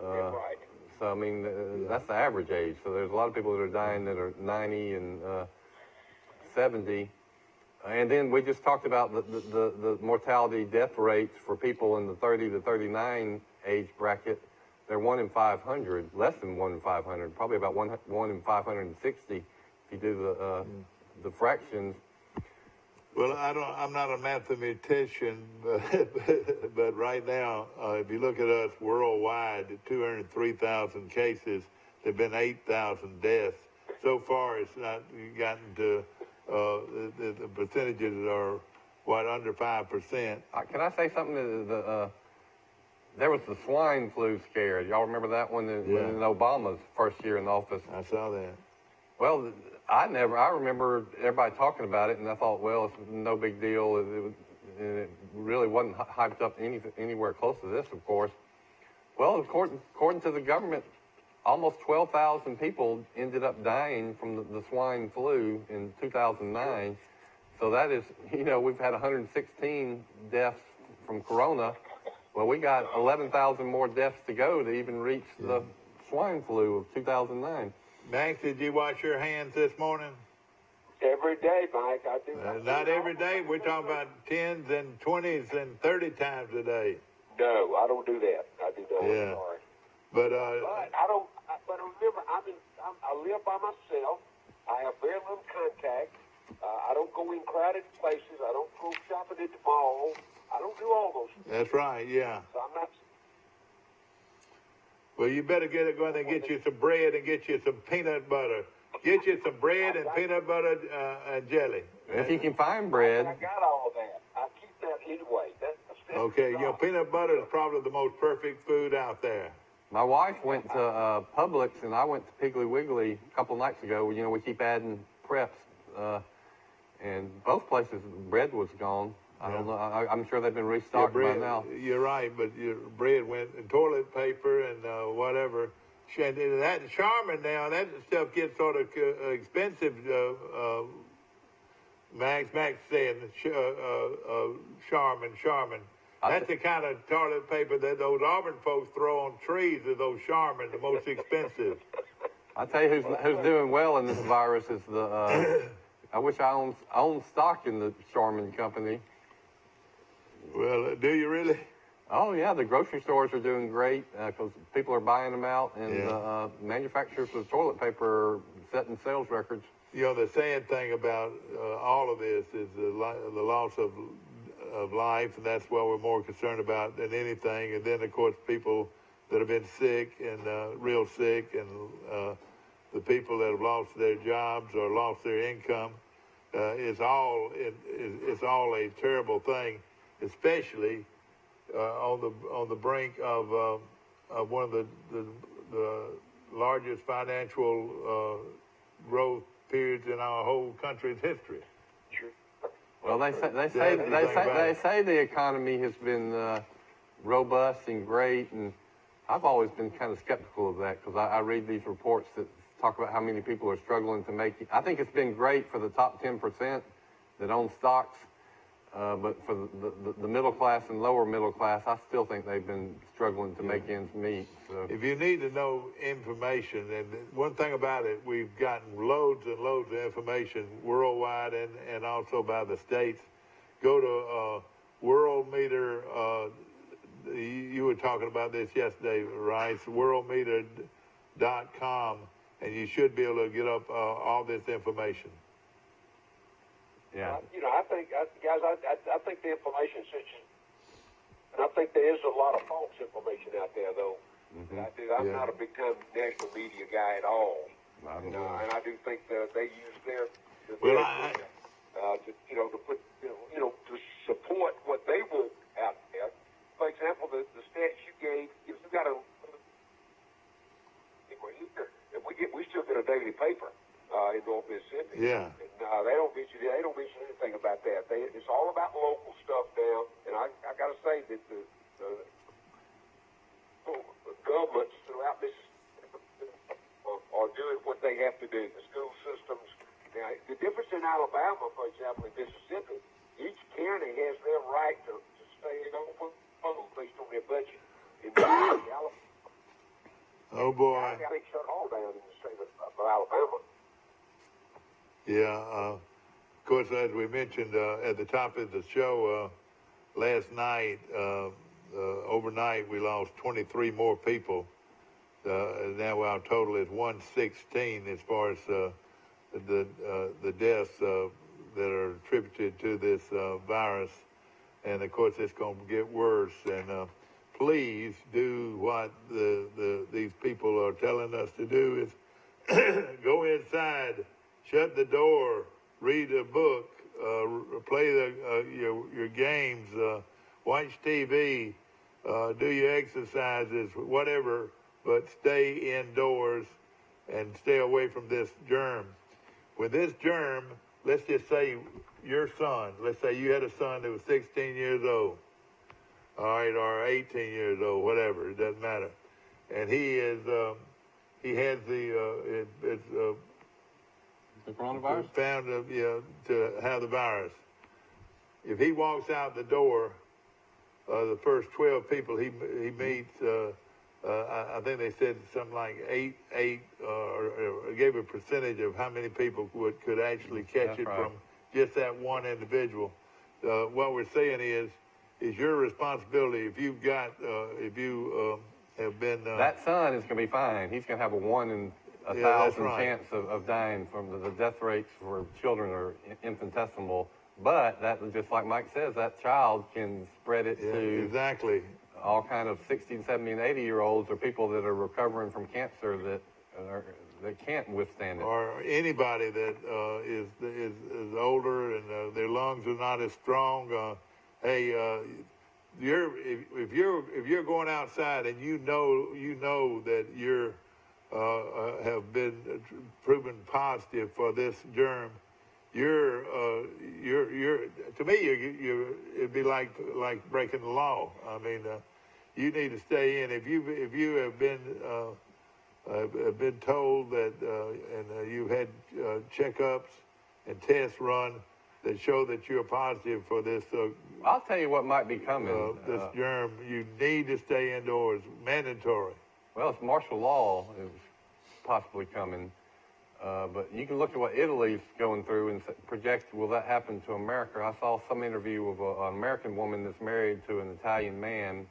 Speaker 4: right.
Speaker 1: So I mean, that's the average age. So there's a lot of people that are dying that are 90 and 70. And then we just talked about the mortality death rates for people in the 30 to 39 age bracket. They're 1 in 500, less than 1 in 500, probably about 1 in 560 if you do the fractions.
Speaker 2: Well, I'm not a mathematician, but right now, if you look at us worldwide, 203,000 cases, there've been 8,000 deaths. So far, it's not gotten to the percentages are under 5%.
Speaker 1: Can I say something? There was the swine flu scare. Y'all remember that one in Obama's first year in office?
Speaker 2: I saw that.
Speaker 1: Well, I remember everybody talking about it, and I thought, well, it's no big deal. It really wasn't hyped up anywhere close to this, of course. Well, according to the government, almost 12,000 people ended up dying from the swine flu in 2009. So that is, we've had 116 deaths from corona. Well, we got 11,000 more deaths to go to even reach the swine flu of 2009.
Speaker 2: Max, did you wash your hands this morning?
Speaker 4: Every day, Mike, I do.
Speaker 2: Not every day. We're talking about 10s and 20s and 30 times a day.
Speaker 4: No, I don't do that. I do not.
Speaker 2: Yeah.
Speaker 4: Sorry.
Speaker 2: But
Speaker 4: I don't. But remember, I live by myself. I have very little contact. I don't go in crowded places. I don't go shopping at the mall. I don't do all those things.
Speaker 2: that's right, yeah.
Speaker 4: So I'm not.
Speaker 2: Well, you better go in and get you some bread and get you some peanut butter. Get you some bread and peanut butter and jelly.
Speaker 1: If you can find bread.
Speaker 4: I got all of that. I keep that anyway. That's
Speaker 2: Okay, peanut butter is probably the most perfect food out there.
Speaker 1: My wife went to Publix, and I went to Piggly Wiggly a couple nights ago. We keep adding preps, and both places bread was gone. I don't know. I'm sure they've been restocked by now.
Speaker 2: You're right, but your bread went, and toilet paper and whatever. That Charmin now, that stuff gets sort of expensive. Max saying Charmin. That's the kind of toilet paper that those Auburn folks throw on trees. Are those Charmin, the most expensive?
Speaker 1: I tell you who's doing well in this virus is I wish I owned stock in the Charmin company.
Speaker 2: Well, do you really?
Speaker 1: Oh yeah, the grocery stores are doing great because people are buying them out, and manufacturers of toilet paper are setting sales records.
Speaker 2: The sad thing about all of this is the loss of life, and that's what we're more concerned about than anything. And then, of course, people that have been sick and real sick, and the people that have lost their jobs or lost their income. It's all a terrible thing, especially on the brink of one of the largest financial growth periods in our whole country's history.
Speaker 1: Well, they say the economy has been robust and great, and I've always been kind of skeptical of that because I read these reports that talk about how many people are struggling to make it. I think it's been great for the top 10% that own stocks. But for the middle class and lower middle class, I still think they've been struggling to make ends meet. So.
Speaker 2: If you need to know information, and one thing about it, we've gotten loads and loads of information worldwide and also by the states. Go to Worldmeter. You were talking about this yesterday, right? Worldmeter.com, and you should be able to get up all this information.
Speaker 1: Yeah.
Speaker 4: I think, guys, I think the information and I think there is a lot of false information out there, though.
Speaker 1: Mm-hmm.
Speaker 4: I'm not a big time national media guy at all. And I do think that they use their to put, to support what they want out there. For example, the stats you gave, if you got we still get a daily paper in North Mississippi.
Speaker 2: Yeah.
Speaker 4: And they don't mention anything about that. It's all about local stuff now. And I got to say that the governments throughout Mississippi are doing what they have to do. The school systems. Now, the difference in Alabama, for example, in Mississippi, each county has their right to stay open based on their budget. In Alabama,
Speaker 2: Oh boy.
Speaker 4: they shut all down in the state of Alabama.
Speaker 2: Yeah. Of course, as we mentioned at the top of the show last night, overnight we lost 23 more people. Now our total is 116 as far as the deaths that are attributed to this virus, and of course it's going to get worse. And please do what these people are telling us to do: is go inside, shut the door, read a book, play your games, watch TV, do your exercises, whatever, but stay indoors and stay away from this germ. With this germ, let's just say your son, let's say you had a son that was 16 years old, all right, or 18 years old, whatever, it doesn't matter. And he has the
Speaker 1: coronavirus?
Speaker 2: Found to have the virus. If he walks out the door, the first 12 people he meets, I think they said something like eight, or gave a percentage of how many people could actually catch it from just that one individual. What we're saying is your responsibility. If you've got, have been
Speaker 1: that son is going to be fine. He's going to have a 1 in 1,000 chance of dying from the death rates for children are infinitesimal. But that, just like Mike says, that child can spread it to
Speaker 2: exactly
Speaker 1: all kind of 60, 70, and 80-year-olds or people that are recovering from cancer that can't withstand it.
Speaker 2: Or anybody that is older and their lungs are not as strong. Hey, if you're going outside and you know that you're have been proven positive for this germ, you're to me it'd be like breaking the law. I mean, you need to stay in. If you have been told that and you've had checkups and tests run that show that you're positive for this.
Speaker 1: I'll tell you what might be coming.
Speaker 2: This germ, you need to stay indoors. Mandatory.
Speaker 1: Well, it's martial law is possibly coming. But you can look at what Italy's going through and project, will that happen to America? I saw some interview of an American woman that's married to an Italian man.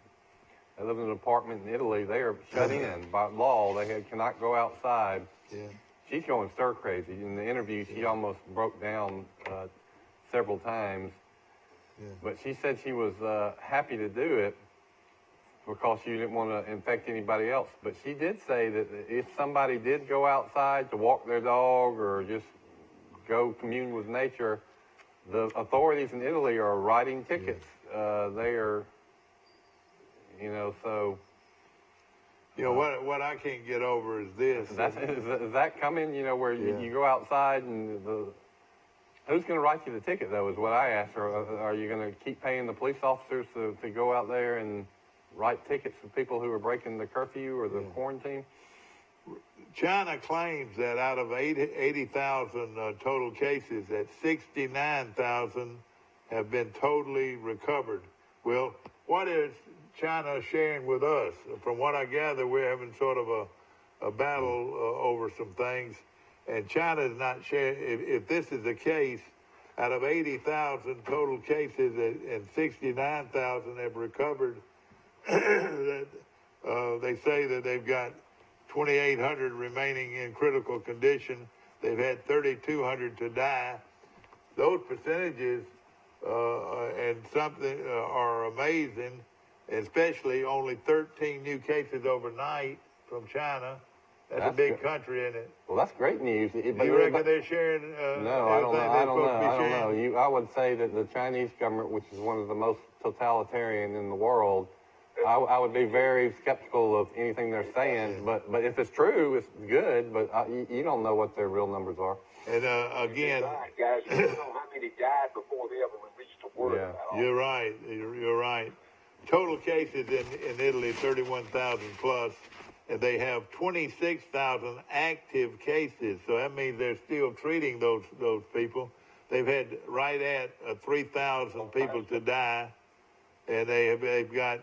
Speaker 1: They live in an apartment in Italy. They are shut in by law. They cannot go outside.
Speaker 2: Yeah.
Speaker 1: She's going stir crazy. In the interview, she almost broke down several times.
Speaker 2: Yeah.
Speaker 1: But she said she was happy to do it because she didn't want to infect anybody else. But she did say that if somebody did go outside to walk their dog or just go commune with nature, the authorities in Italy are writing tickets. They are, so...
Speaker 2: what I can't get over is this.
Speaker 1: Is that coming, where you go outside and who's going to write you the ticket, though, is what I asked her. Are you going to keep paying the police officers to go out there and write tickets for people who are breaking the curfew or the quarantine?
Speaker 2: China claims that out of 80,000 total cases, that 69,000 have been totally recovered. Well, what is China sharing with us? From what I gather, we're having sort of a battle over some things, and China is not sharing. If this is the case, out of 80,000 total cases and 69,000 have recovered, they say that they've got 2,800 remaining in critical condition. They've had 3,200 to die. Those percentages and something are amazing, especially only 13 new cases overnight from China That's a
Speaker 1: That's
Speaker 2: big
Speaker 1: good.
Speaker 2: country, isn't it?
Speaker 1: Well, that's great news.
Speaker 2: Do you reckon they're sharing
Speaker 1: No, I don't know.
Speaker 2: everything
Speaker 1: I
Speaker 2: they're
Speaker 1: don't know.
Speaker 2: supposed to be
Speaker 1: I don't
Speaker 2: sharing?
Speaker 1: know. I would say that the Chinese government, which is one of the most totalitarian in the world, I would be very skeptical of anything they're saying. But if it's true, it's good. But you don't know what their real numbers are.
Speaker 2: And again,
Speaker 4: Right, guys, you don't know how many died before they ever released a word
Speaker 1: Yeah.
Speaker 4: about all
Speaker 2: you're right. You're right. Total cases in Italy, 31,000 plus, and they have 26,000 active cases. So that means they're still treating those people. They've had right at 3,000 people to die, and they've got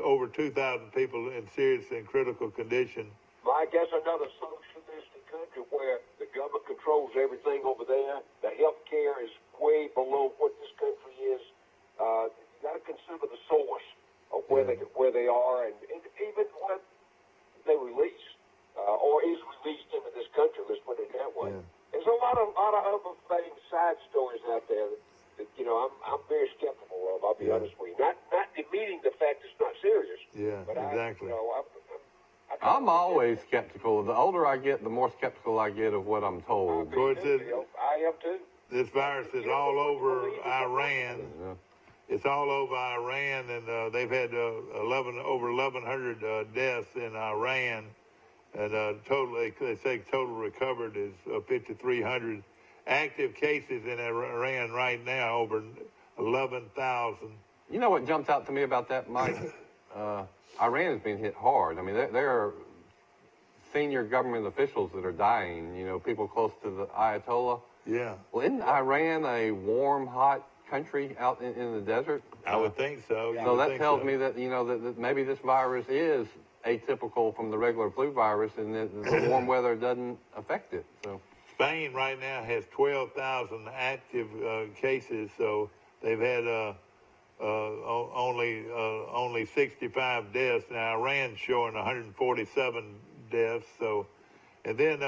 Speaker 2: over 2,000 people in serious and critical condition.
Speaker 4: Mike, that's another socialistic country where the government controls everything over there. The health care is way below what this country is. You got to consider the source of where they are, and even what they release or is released into this country. Let's put it that way.
Speaker 2: Yeah.
Speaker 4: There's a lot of other things, side stories out there that I'm very skeptical of. I'll be honest with you. Not demeaning the fact it's not serious.
Speaker 2: Yeah,
Speaker 4: but
Speaker 2: exactly.
Speaker 1: I'm always skeptical. The older I get, the more skeptical I get of what I'm told.
Speaker 2: Of course,
Speaker 4: I am too.
Speaker 2: this virus is all over Iran.
Speaker 1: Yeah.
Speaker 2: It's all over Iran, and they've had over 1,100 deaths in Iran, and they say total recovered is 5,300. Active cases in Iran right now over 11,000.
Speaker 1: You know what jumped out to me about that, Mike? Iran has been hit hard. I mean, there are senior government officials that are dying, people close to the Ayatollah.
Speaker 2: Yeah.
Speaker 1: Well, isn't Iran a warm, hot country out in the desert?
Speaker 2: I would think so.
Speaker 1: So that tells me that, that maybe this virus is atypical from the regular flu virus and that the warm weather doesn't affect it. So
Speaker 2: Spain right now has 12,000 active cases, so they've had only 65 deaths. Now Iran's showing 147 deaths. So, and then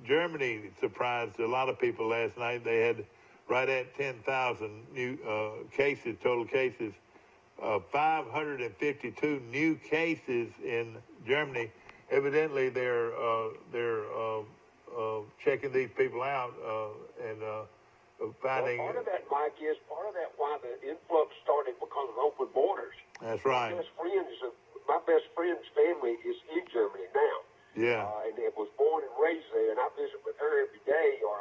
Speaker 2: Germany surprised a lot of people last night. They had right at 10,000 new cases, total cases. 552 new cases in Germany. Evidently, they're checking these people out and finding.
Speaker 4: Well, part of that, Mike, is part of that why the influx started because of open borders.
Speaker 2: That's right.
Speaker 4: My best friend's family is in Germany now.
Speaker 2: Yeah.
Speaker 4: And it was born and raised there, and I visit with her every day, or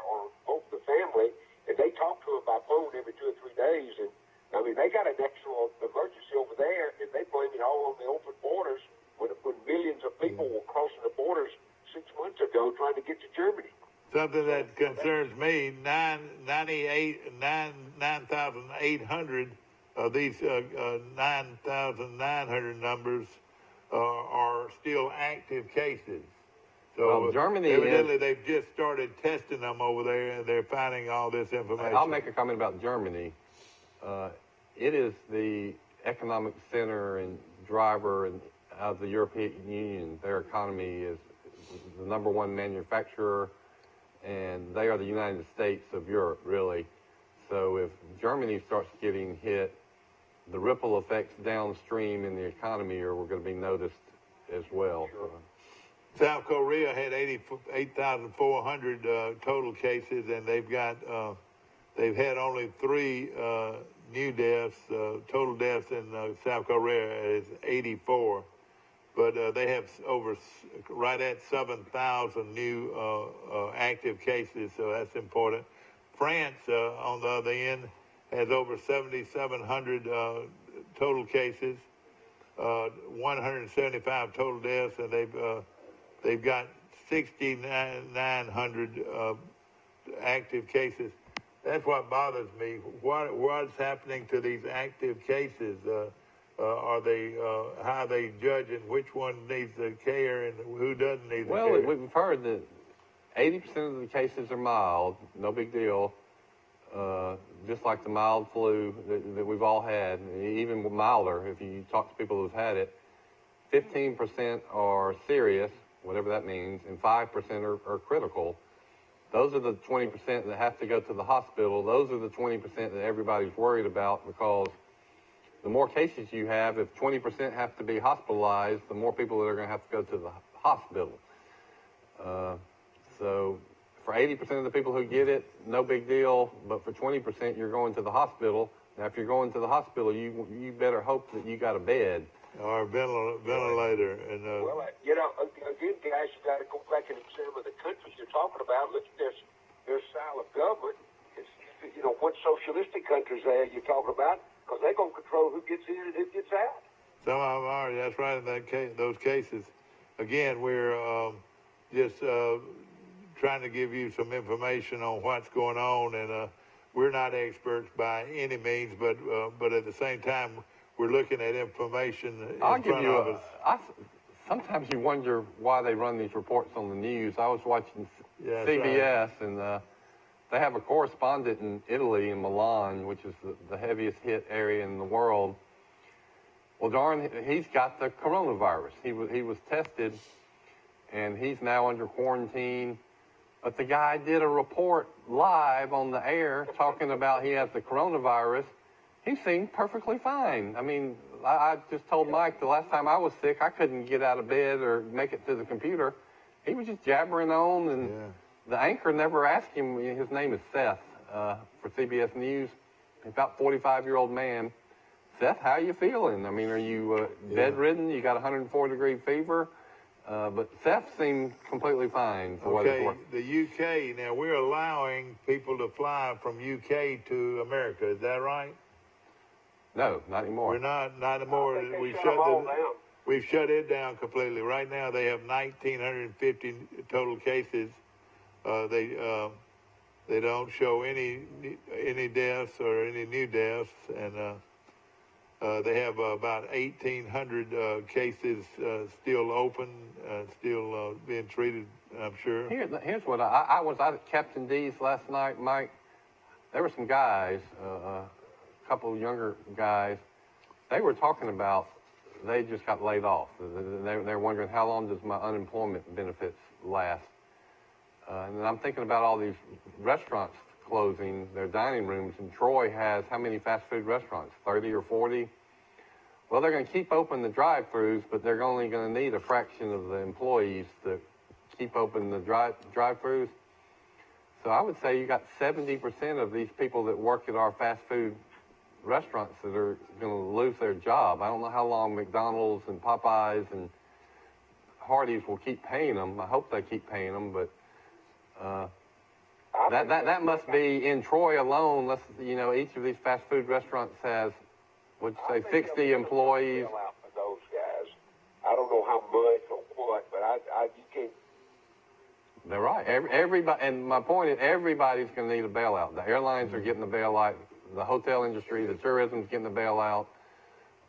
Speaker 4: both the family, and they talk to her by phone every 2 or 3 days. And I mean, they got an actual emergency over there, and they blame it all on the open borders when millions of people were crossing the borders 6 months ago trying to get to Germany.
Speaker 2: Something that concerns me, 9,800 of these 9,900 numbers are still active cases. So
Speaker 1: well, Germany
Speaker 2: evidently they've just started testing them over there, and they're finding all this information.
Speaker 1: I'll make a comment about Germany. It is the economic center and driver of the European Union. Their economy is the number one manufacturer, and they are the United States of Europe, really. So if Germany starts getting hit, the ripple effects downstream in the economy are going to be noticed as well.
Speaker 4: Sure.
Speaker 2: South Korea had 8,400 total cases, and they've had only 3 new deaths. Total deaths in South Korea is 84, but they have right at 7,000 new active cases, so that's important. France, on the other end, has over 7,700 total cases, 175 total deaths, and they've got 6,900 active cases. That's what bothers me. What's happening to these active cases? Are they how are they judging which one needs the care and who doesn't need the care?
Speaker 1: Well, we've heard that 80% of the cases are mild, no big deal. Just like the mild flu that we've all had, even milder if you talk to people who've had it. 15% are serious, whatever that means, and 5% are critical. Those are the 20% that have to go to the hospital. Those are the 20% that everybody's worried about, because the more cases you have, if 20% have to be hospitalized, the more people that are going to have to go to the hospital. So for 80% of the people who get it, no big deal. But for 20%, you're going to the hospital. Now, if you're going to the hospital, you better hope that you got a bed.
Speaker 2: Or a ventilator. And,
Speaker 4: well, you know, again, guys, you got to go back and examine the countries you're talking about. Look at their style of government. It's, you know, what socialistic countries you're talking about, because they're going to control who gets in and who gets out.
Speaker 2: Some of them are. That's right. In those cases, again, we're just trying to give you some information on what's going on, and we're not experts by any means, but at the same time, we're looking at information in front of us.
Speaker 1: Sometimes you wonder why they run these reports on the news. I was watching CBS, right. And they have a correspondent in Italy, in Milan, which is the heaviest hit area in the world. Well, darn, he's got the coronavirus. He was tested, and he's now under quarantine. But the guy did a report live on the air talking about he has the coronavirus. He seemed perfectly fine. I mean, I just told Mike the last time I was sick, I couldn't get out of bed or make it to the computer. He was just jabbering on, and the anchor never asked him. His name is Seth for CBS News. About 45-year-old man. Seth, how you feeling? I mean, are you bedridden? You got 104-degree fever? But Seth seemed completely fine for what it's worth.
Speaker 2: The UK, now we're allowing people to fly from UK to America. Is that right?
Speaker 1: No, not anymore.
Speaker 2: We're not anymore. We've shut it down completely. Right now, they have 1,950 total cases. They don't show any deaths or any new deaths, and they have about 1,800 cases still open, still being treated, I'm sure.
Speaker 1: Here's what I was out at Captain D's last night, Mike. There were some guys, a couple of younger guys. They were talking about they just got laid off. They're wondering, how long does my unemployment benefits last? And I'm thinking about all these restaurants closing their dining rooms. And Troy has how many fast food restaurants? 30 or 40? Well, they're going to keep open the drive-thrus, but they're only going to need a fraction of the employees to keep open the drive-thrus. So I would say you got 70% of these people that work at our fast food restaurants that are going to lose their job. I don't know how long McDonald's and Popeyes and Hardee's will keep paying them. I hope they keep paying them, but that must be in Troy alone. Each of these fast food restaurants has, would you say, 60 employees.
Speaker 4: Out for those guys. I don't know how much or what, but you can't.
Speaker 1: They're right. Everybody, and my point is, everybody's going to need a bailout. The airlines are getting a bailout. The hotel industry, the tourism's getting a bailout.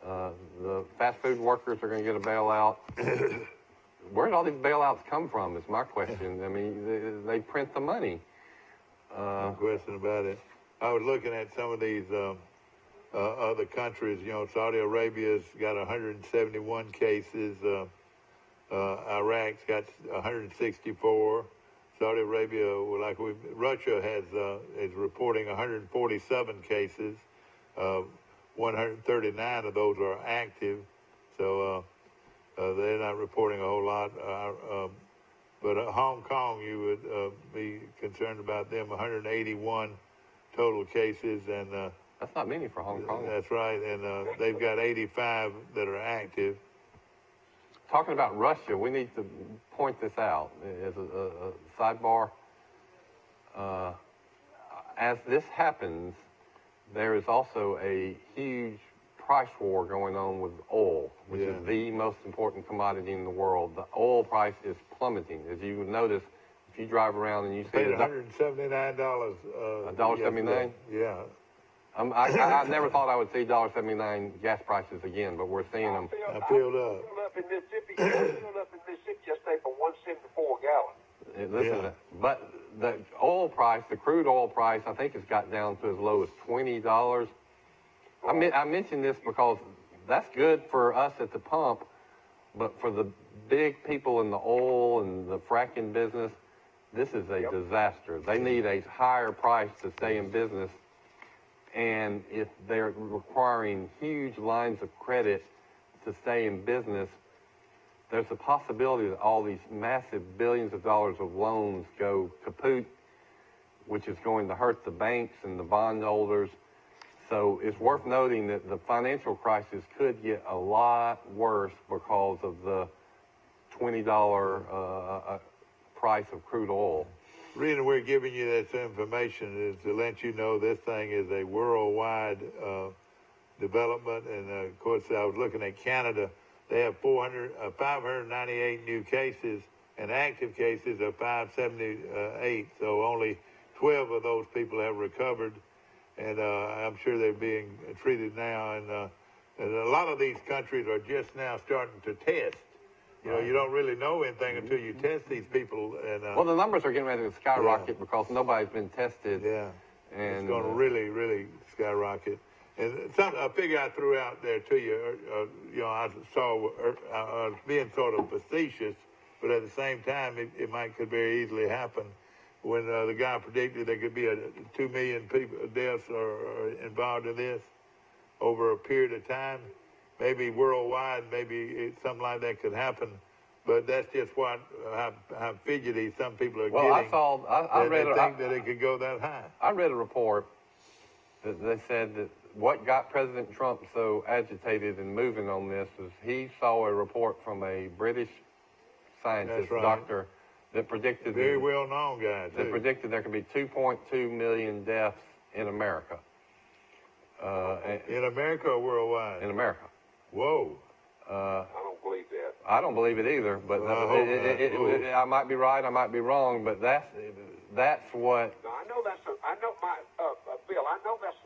Speaker 1: The fast food workers are going to get a bailout. Where did all these bailouts come from is my question. I mean, they print the money.
Speaker 2: No question about it. I was looking at some of these other countries. Saudi Arabia's got 171 cases. Iraq's got 164. Saudi Arabia, Russia is reporting 147 cases. 139 of those are active. So they're not reporting a whole lot. But Hong Kong, you would be concerned about them. 181 total cases, and
Speaker 1: that's not many for Hong Kong.
Speaker 2: That's right, and they've got 85 that are active.
Speaker 1: Talking about Russia, we need to point this out as a sidebar. As this happens, there is also a huge price war going on with oil, which is the most important commodity in the world. The oil price is plummeting. As you notice, if you drive around and you see
Speaker 2: $179.
Speaker 1: $1.79?
Speaker 2: Yeah.
Speaker 1: I never thought I would see $1.79 gas prices again, but we're seeing them.
Speaker 2: I filled up.
Speaker 4: In Mississippi yesterday for $1.74 a gallon.
Speaker 1: Listen, but the oil price, the crude oil price, I think has got down to as low as $20. I mention this because that's good for us at the pump, but for the big people in the oil and the fracking business, this is a disaster. They need a higher price to stay in business, and if they're requiring huge lines of credit to stay in business, there's a possibility that all these massive billions of dollars of loans go kaput, which is going to hurt the banks and the bondholders. So it's worth noting that the financial crisis could get a lot worse because of the $20 price of crude oil.
Speaker 2: The reason we're giving you this information is to let you know this thing is a worldwide development. And of course, I was looking at Canada. They have 598 new cases, and active cases of 578. So only 12 of those people have recovered, and I'm sure they're being treated now. And a lot of these countries are just now starting to test. You know, you don't really know anything until you test these people. And
Speaker 1: well, the numbers are getting ready to skyrocket because nobody's been tested.
Speaker 2: Yeah,
Speaker 1: and
Speaker 2: it's going to really, really skyrocket. And a figure I threw out there to you, you know, I was being sort of facetious, but at the same time, it could very easily happen. When the guy predicted there could be 2 million people deaths are involved in this over a period of time, maybe worldwide, maybe something like that could happen. But that's just how fidgety some people are getting.
Speaker 1: I read
Speaker 2: that it could go that high.
Speaker 1: I read a report that they said that what got President Trump so agitated and moving on this is he saw a report from a British scientist, doctor, that predicted
Speaker 2: very well known guy too.
Speaker 1: That predicted there could be 2.2 million deaths in America.
Speaker 2: In America or worldwide?
Speaker 1: In America.
Speaker 2: Whoa.
Speaker 4: I don't believe that.
Speaker 1: I don't believe it either, but I might be right, I might be wrong, but that's what.
Speaker 4: No, I know that's. Bill. I know that's.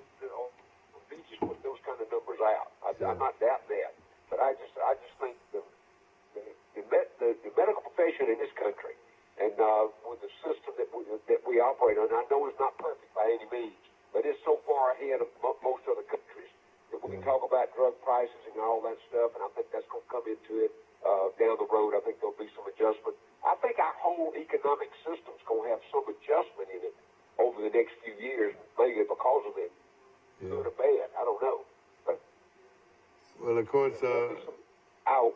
Speaker 4: He just put those kind of numbers out. I'm not doubting that, but I just think the medical profession in this country, and with the system that we operate on, I know it's not perfect by any means, but it's so far ahead of most other countries that we can talk about drug prices and all that stuff, and I think that's going to come into it down the road. I think there'll be some adjustment. I think our whole economic system's going to have some adjustment in it over the next few years, mainly because of it. Good or bad, I don't know. But
Speaker 2: well, of course,
Speaker 4: out.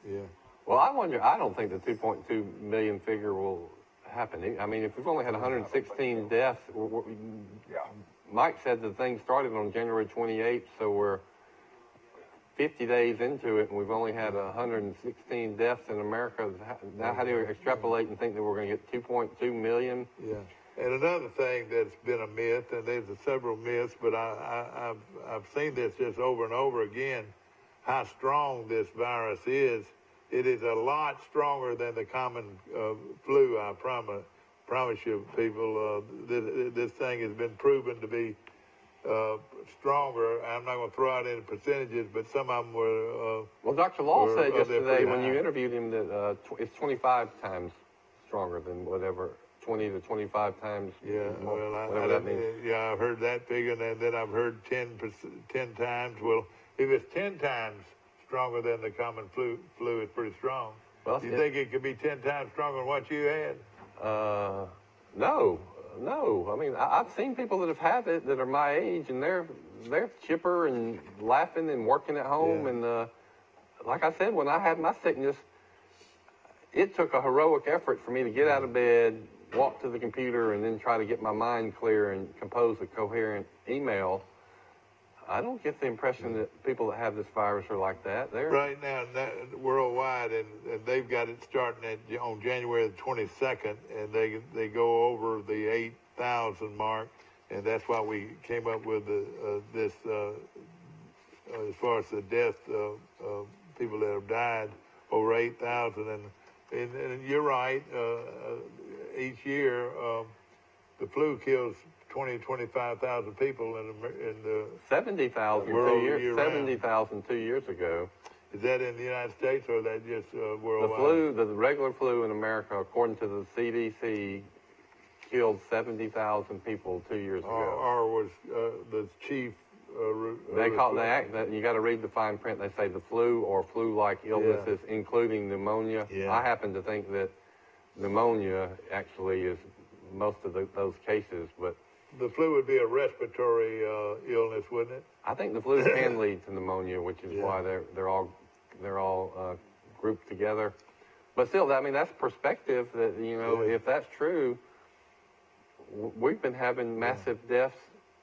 Speaker 2: Yeah.
Speaker 1: Well, I wonder. I don't think the 2.2 million figure will happen. I mean, if we've only had 116 deaths, Mike said the thing started on January 28th, so we're 50 days into it, and we've only had 116 deaths in America. Now, how do you extrapolate and think that we're going to get 2.2 million?
Speaker 2: Yeah. And another thing that's been a myth, and there's several myths, but I've seen this just over and over again, how strong this virus is. It is a lot stronger than the common flu, I promise you, people. This thing has been proven to be stronger. I'm not going to throw out any percentages, but some of them were...
Speaker 1: well, Dr. Law said yesterday when you interviewed him that it's 25 times stronger than whatever... 20 to 25 times.
Speaker 2: Yeah,
Speaker 1: whatever that means.
Speaker 2: I've heard that figure, and then I've heard 10 times. Well, if it's 10 times stronger than the common flu, it's pretty strong. Well, you think it could be 10 times stronger than what you had?
Speaker 1: No. I mean, I've seen people that have had it that are my age, and they're chipper and laughing and working at home. Yeah. And like I said, when I had my sickness, it took a heroic effort for me to get out of bed, walk to the computer, and then try to get my mind clear and compose a coherent email. I don't get the impression that people that have this virus are like that. They're
Speaker 2: right now worldwide, and they've got it starting on January the 22nd, and they go over the 8,000 mark, and that's why we came up with this as far as the death of people that have died, over 8,000, and you're right. Each year, the flu kills 25,000 people in the
Speaker 1: 70,000 2 years ago.
Speaker 2: Is that in the United States, or is that just worldwide?
Speaker 1: The regular flu in America, according to the CDC, killed 70,000 people 2 years ago.
Speaker 2: Or was the chief?
Speaker 1: You got to read the fine print. They say the flu or flu-like illnesses, including pneumonia.
Speaker 2: Yeah.
Speaker 1: I happen to think that pneumonia actually is most of those cases, but
Speaker 2: the flu would be a respiratory illness, wouldn't it?
Speaker 1: I think the flu can lead to pneumonia, which is why they're all grouped together. But still, I mean, that's perspective that, you know, if that's true, we've been having massive deaths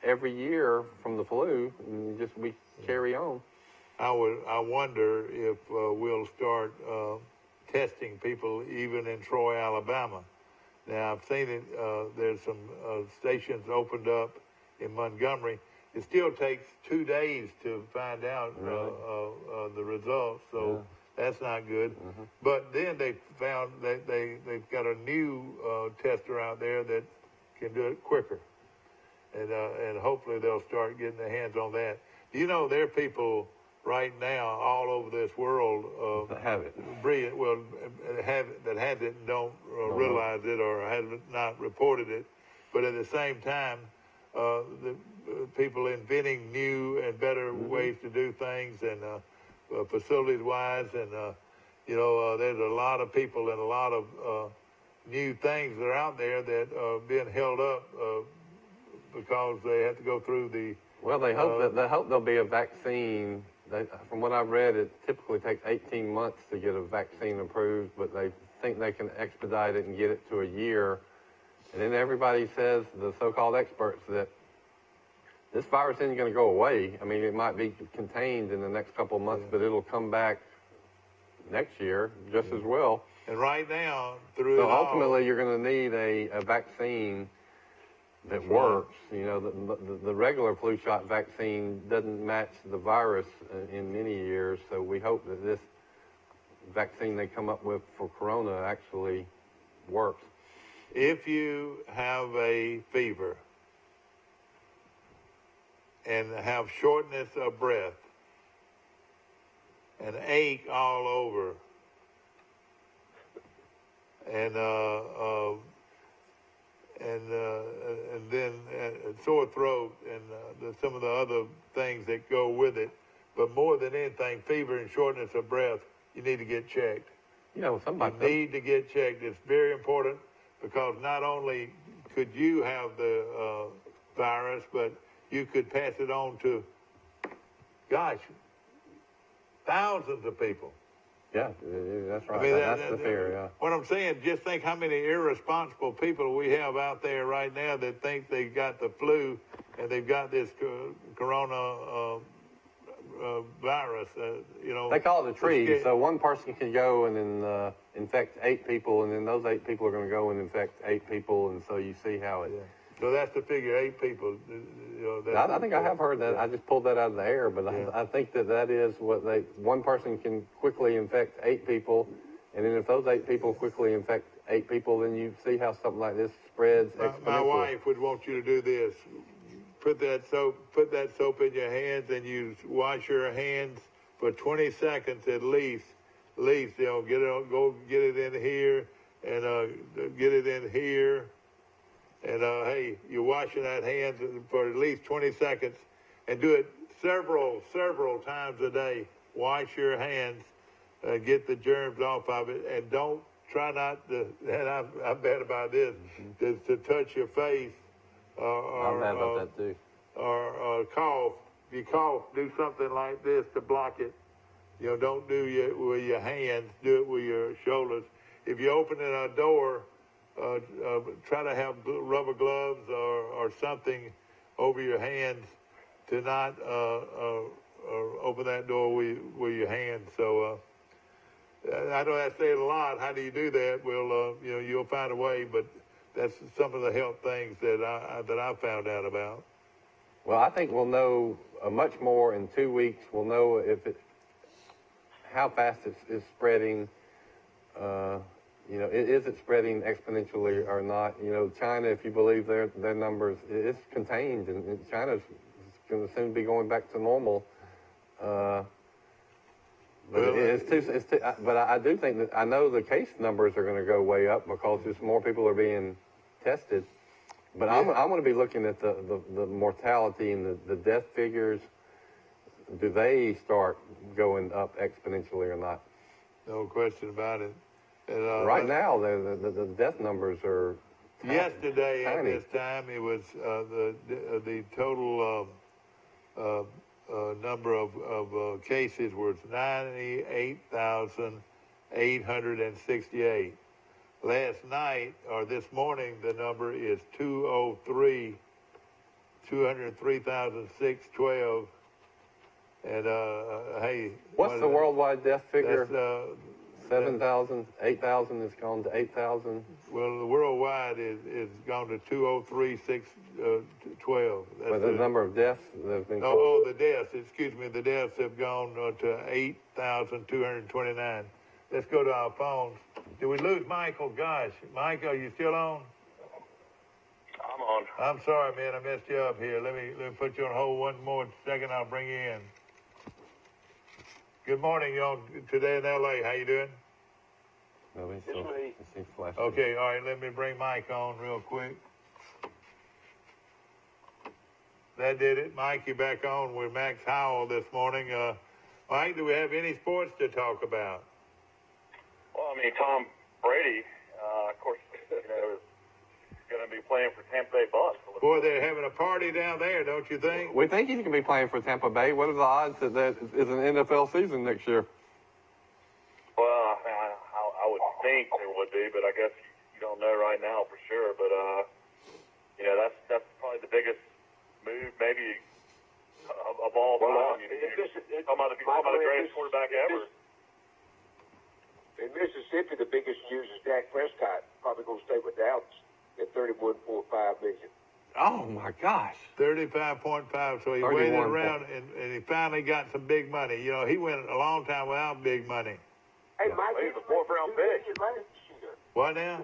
Speaker 1: every year from the flu, and we carry on.
Speaker 2: I wonder if we'll start testing people even in Troy, Alabama. Now, I've seen it, there's some stations opened up in Montgomery. It still takes 2 days to find out the results, so that's not good. But then they found that they've got a new tester out there that can do it quicker. And hopefully they'll start getting their hands on that. You know, there are people right now all over this world
Speaker 1: that have it.
Speaker 2: Brilliant, well, that have it and don't realize it or have not reported it. But at the same time, the people inventing new and better ways to do things and facilities-wise. And, you know, there's a lot of people and a lot of new things that are out there that are being held up because they have to go through the...
Speaker 1: Well, they hope there'll be a vaccine. From what I've read, it typically takes 18 months to get a vaccine approved, but they think they can expedite it and get it to a year. And then everybody says, the so-called experts, that this virus isn't going to go away. I mean, it might be contained in the next couple of months, but it'll come back next year just as well.
Speaker 2: And right now, through
Speaker 1: so ultimately, you're going to need a vaccine that works. You know, the regular flu shot vaccine doesn't match the virus in many years, so we hope that this vaccine they come up with for corona actually works.
Speaker 2: If you have a fever and have shortness of breath and ache all over and then sore throat and some of the other things that go with it, but more than anything, fever and shortness of breath, you need to get checked.
Speaker 1: You know,
Speaker 2: you need to get checked. It's very important because not only could you have the virus, but you could pass it on to, gosh, thousands of people.
Speaker 1: Yeah, that's right.
Speaker 2: I mean,
Speaker 1: that's the fear, yeah.
Speaker 2: What I'm saying, just think how many irresponsible people we have out there right now that think they got the flu and they've got this corona virus, you know.
Speaker 1: They call it a tree. So one person can go and then infect 8 people, and then those 8 people are going to go and infect 8 people, and so you see how it...
Speaker 2: Yeah. So that's the figure, 8 people. You know,
Speaker 1: I think I have heard that. I just pulled that out of the air, but I think that is what one person can quickly infect 8 people, and then if those 8 people quickly infect 8 people, then you see how something like this spreads exponentially.
Speaker 2: My wife would want you to do this. Put that soap in your hands, and you wash your hands for 20 seconds at least. You know, go get it in here, and get it in here. And, hey, you're washing that hands for at least 20 seconds and do it several times a day. Wash your hands, get the germs off of it, and try not to, and I'm bad about this, to touch your face
Speaker 1: I'm bad about that too.
Speaker 2: Or cough. If you cough, do something like this to block it. You know, don't do it with your hands, do it with your shoulders. If you're opening a door, try to have rubber gloves or something over your hands to not open that door with your hands. So I know I say it a lot. How do you do that? Well, you know, you'll find a way. But that's some of the health things that I found out about.
Speaker 1: Well, I think we'll know much more in 2 weeks. We'll know how fast it's spreading. You know, is it spreading exponentially or not? You know, China, if you believe their numbers, it's contained, and China's going to soon be going back to normal. But but I do think that I know the case numbers are going to go way up because just more people are being tested. But I'm going to be looking at the mortality and the death figures. Do they start going up exponentially or not?
Speaker 2: No question about it. And,
Speaker 1: right now, the death numbers are tiny.
Speaker 2: Yesterday at this time, it was the total number of cases was 98,000 868. Last night, or this morning, the number is 203,612. And, hey.
Speaker 1: What's the worldwide death figure?
Speaker 2: That's,
Speaker 1: 7,000, 8,000 has gone to 8,000.
Speaker 2: well, the worldwide is gone to 203,612.
Speaker 1: But the number of deaths that have been
Speaker 2: the deaths, excuse me, the deaths have gone to 8,229. Let's go to our phones. Did we lose Michael? Gosh, Mike, are you still on?
Speaker 3: I'm on.
Speaker 2: I'm sorry, man, I messed you up here. Let me put you on hold one more second. I'll bring you in. Good morning, y'all. Today in LA, how you doing?
Speaker 1: No, he's still, he's flashing.
Speaker 2: Okay, all right. Let me bring Mike on real quick. That did it. Mike, you back on with Max Howell this morning. Mike, do we have any sports to talk about?
Speaker 3: Well, I mean, Tom Brady, of course, is going to be playing for Tampa Bay Bucks.
Speaker 2: Boy, they're having a party down there, don't you think?
Speaker 1: We think he's going to be playing for Tampa Bay. What are the odds that that is an NFL season next year?
Speaker 3: Well, I would think there would be, but I guess you don't know right now for sure. But that's probably the biggest move, maybe of all time. Talking about the greatest quarterback ever.
Speaker 4: In Mississippi, the biggest news is Dak Prescott probably going to stay with Dallas at $31.5 million.
Speaker 1: Oh my gosh!
Speaker 2: 35.5. So he waited around and he finally got some big money. You know, he went a long time without big money.
Speaker 4: Hey, Mike,
Speaker 3: He was a fourth-round pick.
Speaker 2: What now?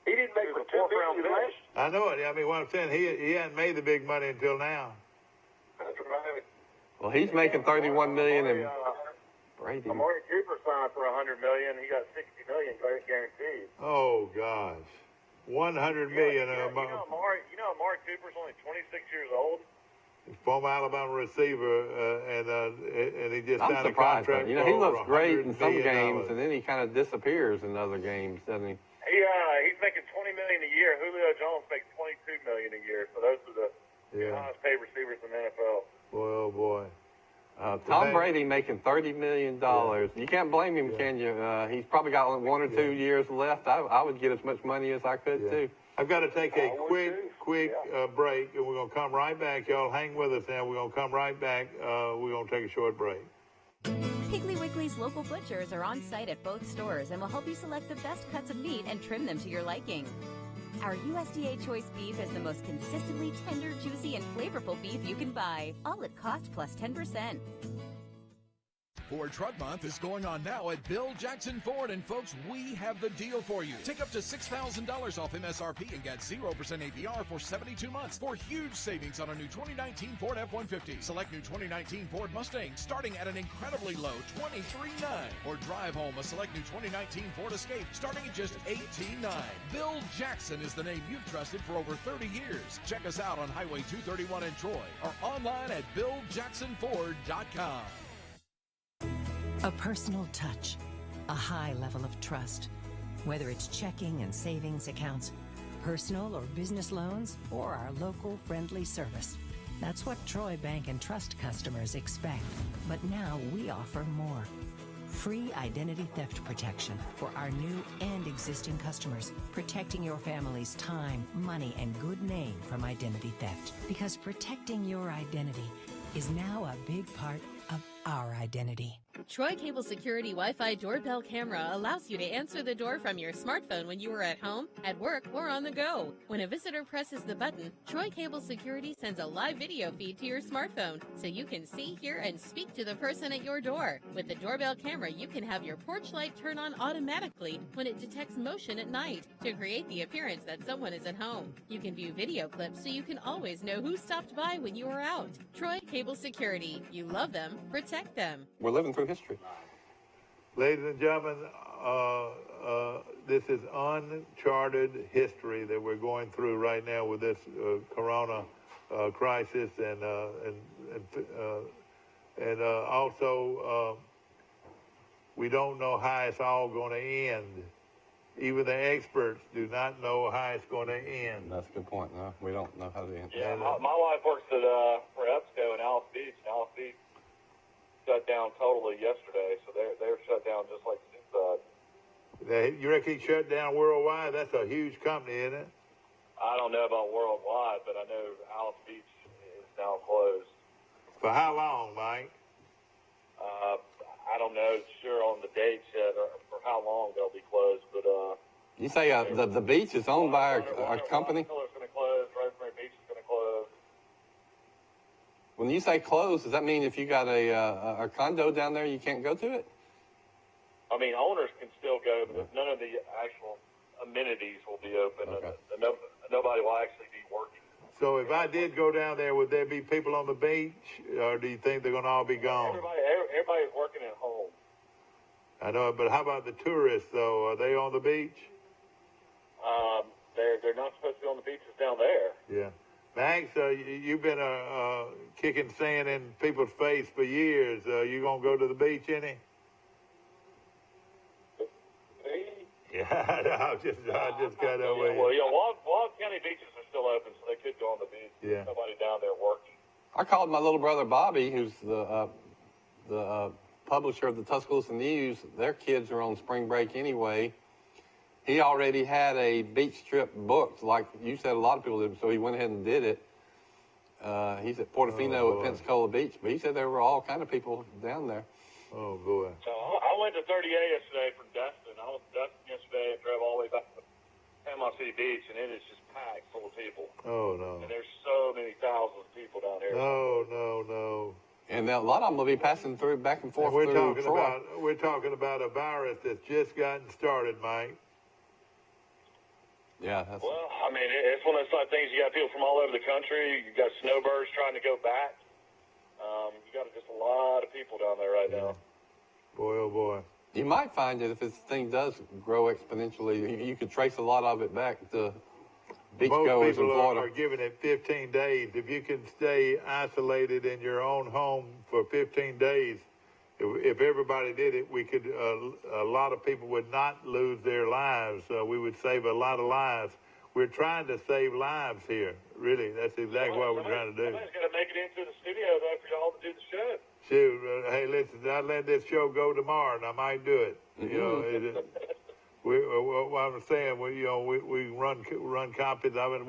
Speaker 4: He didn't make
Speaker 3: He was
Speaker 4: but
Speaker 3: a fourth-round
Speaker 4: $2 million last year.
Speaker 2: I know it. I mean, what I'm saying, he hadn't made the big money until now.
Speaker 4: That's right.
Speaker 1: Well, he's making 31 million and Brady.
Speaker 3: Amari Cooper signed for $100 million. He got $60 million guaranteed.
Speaker 2: Oh gosh, 100 million.
Speaker 3: Amari Cooper's only 26 years old.
Speaker 2: Former Alabama receiver, and he just
Speaker 1: I'm
Speaker 2: signed a
Speaker 1: surprised.
Speaker 2: contract.
Speaker 1: You know, he looks great in some
Speaker 2: $100 million.
Speaker 1: games, and then he kind of disappears in other games, doesn't he?
Speaker 3: He's making $20 million a year. Julio Jones makes $22 million a year. So those are the highest paid receivers in the NFL.
Speaker 2: Boy, oh boy.
Speaker 1: Tom Brady making $30 million. You can't blame him, can you? He's probably got 1 or 2 years left. I would get as much money as I could, too.
Speaker 2: I've got to take a quick break, and we're going to come right back. Y'all hang with us now. We're going to come right back. We're going to take a short break.
Speaker 5: Piggly Wiggly's local butchers are on site at both stores and will help you select the best cuts of meat and trim them to your liking. Our USDA choice beef is the most consistently tender, juicy, and flavorful beef you can buy, all at cost plus 10%.
Speaker 6: Ford Truck Month is going on now at Bill Jackson Ford, and folks, we have the deal for you. Take up to $6,000 off MSRP and get 0% APR for 72 months for huge savings on a new 2019 Ford F-150. Select new 2019 Ford Mustang starting at an incredibly low $23,900. Or drive home a select new 2019 Ford Escape starting at just $18,900. Bill Jackson is the name you've trusted for over 30 years. Check us out on Highway 231 in Troy or online at BillJacksonFord.com.
Speaker 7: A personal touch, a high level of trust. Whether it's checking and savings accounts, personal or business loans, or our local friendly service. That's what Troy Bank and Trust customers expect. But now we offer more. Free identity theft protection for our new and existing customers, protecting your family's time, money, and good name from identity theft. Because protecting your identity is now a big part of our identity.
Speaker 8: Troy Cable Security Wi-Fi doorbell camera allows you to answer the door from your smartphone when you are at home, at work, or on the go. When a visitor presses the button, Troy Cable Security sends a live video feed to your smartphone so you can see, hear, and speak to the person at your door. With the doorbell camera, you can have your porch light turn on automatically when it detects motion at night to create the appearance that someone is at home. You can view video clips so you can always know who stopped by when you are out. Troy Cable Security. You love them, protect them.
Speaker 1: We're living through history.
Speaker 2: Ladies and gentlemen, this is uncharted history that we're going through right now with this corona crisis, and also we don't know how it's all going to end. Even the experts do not know how it's going to end.
Speaker 1: That's a good point. No, we don't know how to end.
Speaker 3: Yeah, my wife works at for EBSCO in Alice Beach, and Alice Beach shut down totally yesterday, so they're shut down just like But
Speaker 2: You reckon he shut down worldwide? That's a huge company, isn't it?
Speaker 3: I don't know about worldwide, but I know Alice Beach is now closed.
Speaker 2: For how long, Mike?
Speaker 3: I don't know sure on the dates yet or for how long they'll be closed, but
Speaker 1: You say the beach is owned by our company?
Speaker 3: Watercolor's going to close. Rosemary Beach is going to close.
Speaker 1: When you say close, does that mean if you got a condo down there, you can't go to it?
Speaker 3: I mean, owners can still go, but none of the actual amenities will be open.
Speaker 1: Okay.
Speaker 3: Nobody will actually be working.
Speaker 2: So if I did go down there, would there be people on the beach, or do you think they're going to all be gone?
Speaker 3: Everybody's working at home.
Speaker 2: I know, but how about the tourists, though? Are they on the beach?
Speaker 3: They're not supposed to be on the beaches down there.
Speaker 2: Yeah. Max, you've been kicking sand in people's face for years. You going to go to the beach any? Yeah, I just got away.
Speaker 3: Well, Wall County beaches are still open, so they could go on the beach.
Speaker 2: Yeah.
Speaker 3: Nobody down there working.
Speaker 1: I called my little brother Bobby, who's the publisher of the Tuscaloosa News. Their kids are on spring break anyway. He already had a beach trip booked, like you said, a lot of people did, so he went ahead and did it. He's at Portofino at Pensacola Beach, but he said there were all kind of people down there.
Speaker 2: Oh, boy.
Speaker 3: So I went to 38 yesterday from Destin. I was in Destin yesterday and drove all the way back to Panama City Beach, and it is just packed full of people.
Speaker 2: Oh, no.
Speaker 3: And there's so many thousands of people down here.
Speaker 2: No.
Speaker 1: And a lot of them will be passing through back and forth
Speaker 2: And
Speaker 1: through Troy.
Speaker 2: we're talking about a virus that's just gotten started, Mike.
Speaker 1: Yeah.
Speaker 3: Well, I mean, it's one of those things. You got people from all over the country. You got snowbirds trying to go back. You got just a lot of people down there right now.
Speaker 2: Boy, oh boy.
Speaker 1: You might find that if this thing does grow exponentially, you could trace a lot of it back to beachgoers in
Speaker 2: Most people
Speaker 1: Florida.
Speaker 2: are giving it 15 days. If you can stay isolated in your own home for 15 days, if everybody did it, we could. A lot of people would not lose their lives. We would save a lot of lives. We're trying to save lives here. Really, that's exactly what we're trying to do.
Speaker 3: Somebody's got to make it into the studio though for y'all to do the show.
Speaker 2: Shoot, hey, listen, I'd let this show go tomorrow, and I might do it. You know, what I'm saying, we run copies of it.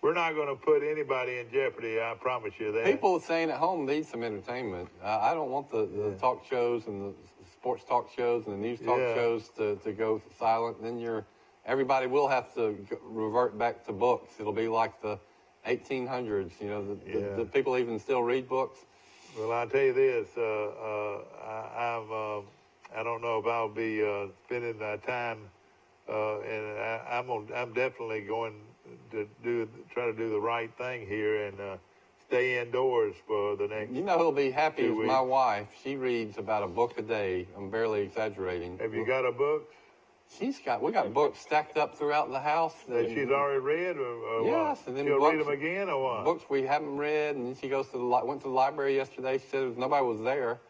Speaker 2: We're not going to put anybody in jeopardy. I promise you that.
Speaker 1: People staying at home need some entertainment. I don't want the talk shows and the sports talk shows and the news talk shows to go silent. Then everybody will have to revert back to books. It'll be like the 1800s. You know, the people even still read books.
Speaker 2: Well, I'll tell you this. I don't know if I'll be spending time, and I'm definitely going to try to do the right thing here and stay indoors for the next.
Speaker 1: You know who'll be happy
Speaker 2: 2
Speaker 1: is
Speaker 2: weeks.
Speaker 1: my wife. She reads about a book a day. I'm barely exaggerating.
Speaker 2: Have you got a book
Speaker 1: We got books stacked up throughout the house.
Speaker 2: that she's already read, or
Speaker 1: Yes,
Speaker 2: what?
Speaker 1: and then
Speaker 2: She'll
Speaker 1: books,
Speaker 2: read them again, or what?
Speaker 1: Books we haven't read, and then she went to the library yesterday. She said nobody was there.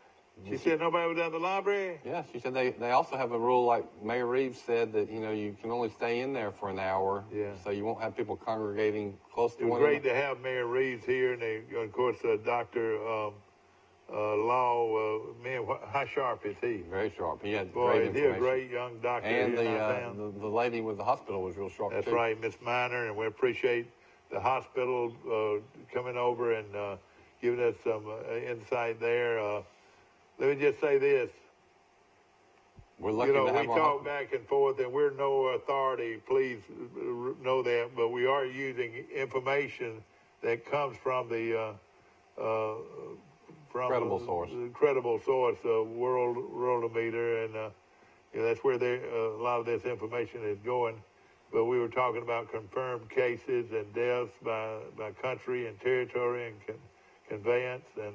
Speaker 2: She said nobody was at the library.
Speaker 1: Yeah, she said they also have a rule, like Mayor Reeves said, that you can only stay in there for an hour.
Speaker 2: Yeah.
Speaker 1: So you won't have people congregating close to
Speaker 2: It was
Speaker 1: one
Speaker 2: great
Speaker 1: another.
Speaker 2: to have Mayor Reeves here, and of course, Dr. Law. Man, how sharp is he?
Speaker 1: Very sharp. He had
Speaker 2: Boy,
Speaker 1: great
Speaker 2: is he a
Speaker 1: information.
Speaker 2: great young doctor
Speaker 1: And
Speaker 2: here in our town?
Speaker 1: the lady with the hospital was real sharp
Speaker 2: That's
Speaker 1: too.
Speaker 2: right, Miss Miner, and we appreciate the hospital coming over and giving us some insight there. Let me just say this.
Speaker 1: We're lucky to
Speaker 2: We
Speaker 1: have our
Speaker 2: talk
Speaker 1: hospital.
Speaker 2: back and forth, and we're no authority. Please know that, but we are using information that comes from the
Speaker 1: Credible source.
Speaker 2: Credible source, Worldometer, and that's where a lot of this information is going. But we were talking about confirmed cases and deaths by country and territory and conveyance, and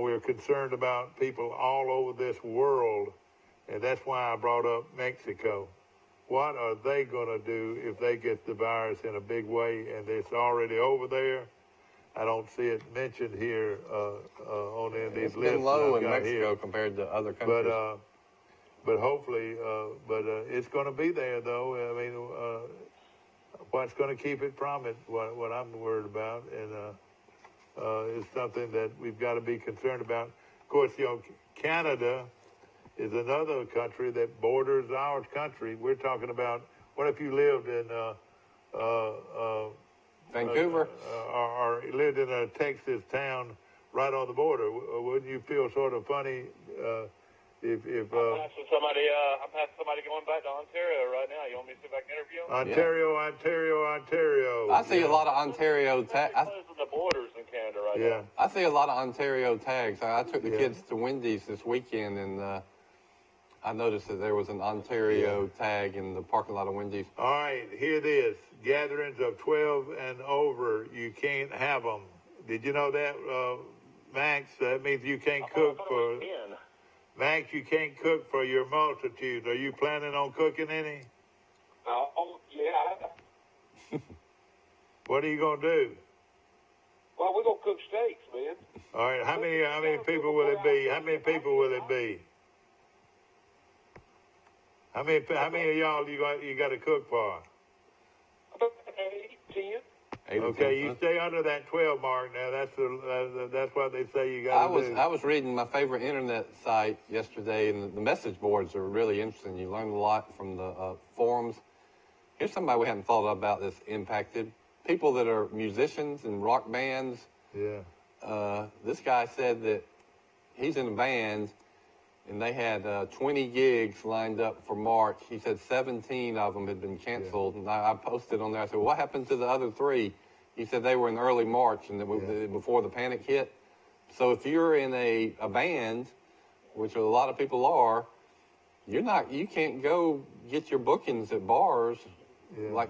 Speaker 2: we're concerned about people all over this world, and that's why I brought up Mexico. What are they going to do if they get the virus in a big way, and it's already over there? I don't see it mentioned here on any of these
Speaker 1: It's
Speaker 2: lists.
Speaker 1: been low
Speaker 2: that
Speaker 1: in
Speaker 2: I've got
Speaker 1: Mexico
Speaker 2: here.
Speaker 1: compared to other countries.
Speaker 2: But hopefully, it's going to be there, though. I mean, what's going to keep it from it? What I'm worried about, and is something that we've got to be concerned about. Of course, Canada is another country that borders our country. We're talking about, what if you lived in
Speaker 1: Vancouver?
Speaker 2: or lived in a Texas town right on the border? Wouldn't you feel sort of funny if
Speaker 3: I'm passing somebody going back to Ontario right now. You want me to see if I can interview him?
Speaker 2: Ontario.
Speaker 1: I see a lot of Ontario tags.
Speaker 3: Closing the borders in Canada right now.
Speaker 1: I see a lot of Ontario tags. I took the kids to Wendy's this weekend, and I noticed that there was an Ontario tag in the parking lot of Wendy's.
Speaker 2: All right, hear this. Gatherings of 12 and over, you can't have them. Did you know that, Max? That means you can't cook for... Max, you can't cook for your multitude. Are you planning on cooking any?
Speaker 4: Yeah.
Speaker 2: What are you going to do?
Speaker 4: Well, we're going to cook steaks, man.
Speaker 2: All right, how many people will it be? How many people will it be? How many of y'all you got to cook for?
Speaker 4: About 10.
Speaker 2: Okay, you stay under that 12 mark now. That's what they say you got to do.
Speaker 1: I was reading my favorite internet site yesterday, and the message boards are really interesting. You learn a lot from the forums. Here's somebody we hadn't thought about that's impacted. People that are musicians and rock bands.
Speaker 2: Yeah.
Speaker 1: This guy said that he's in a band, and they had 20 gigs lined up for March. He said 17 of them had been canceled. Yeah. And I posted on there. I said, well, what happened to the other 3? He said they were in early March and before the panic hit. So if you're in a band, which a lot of people are, you can't go get your bookings at bars.
Speaker 2: Yeah.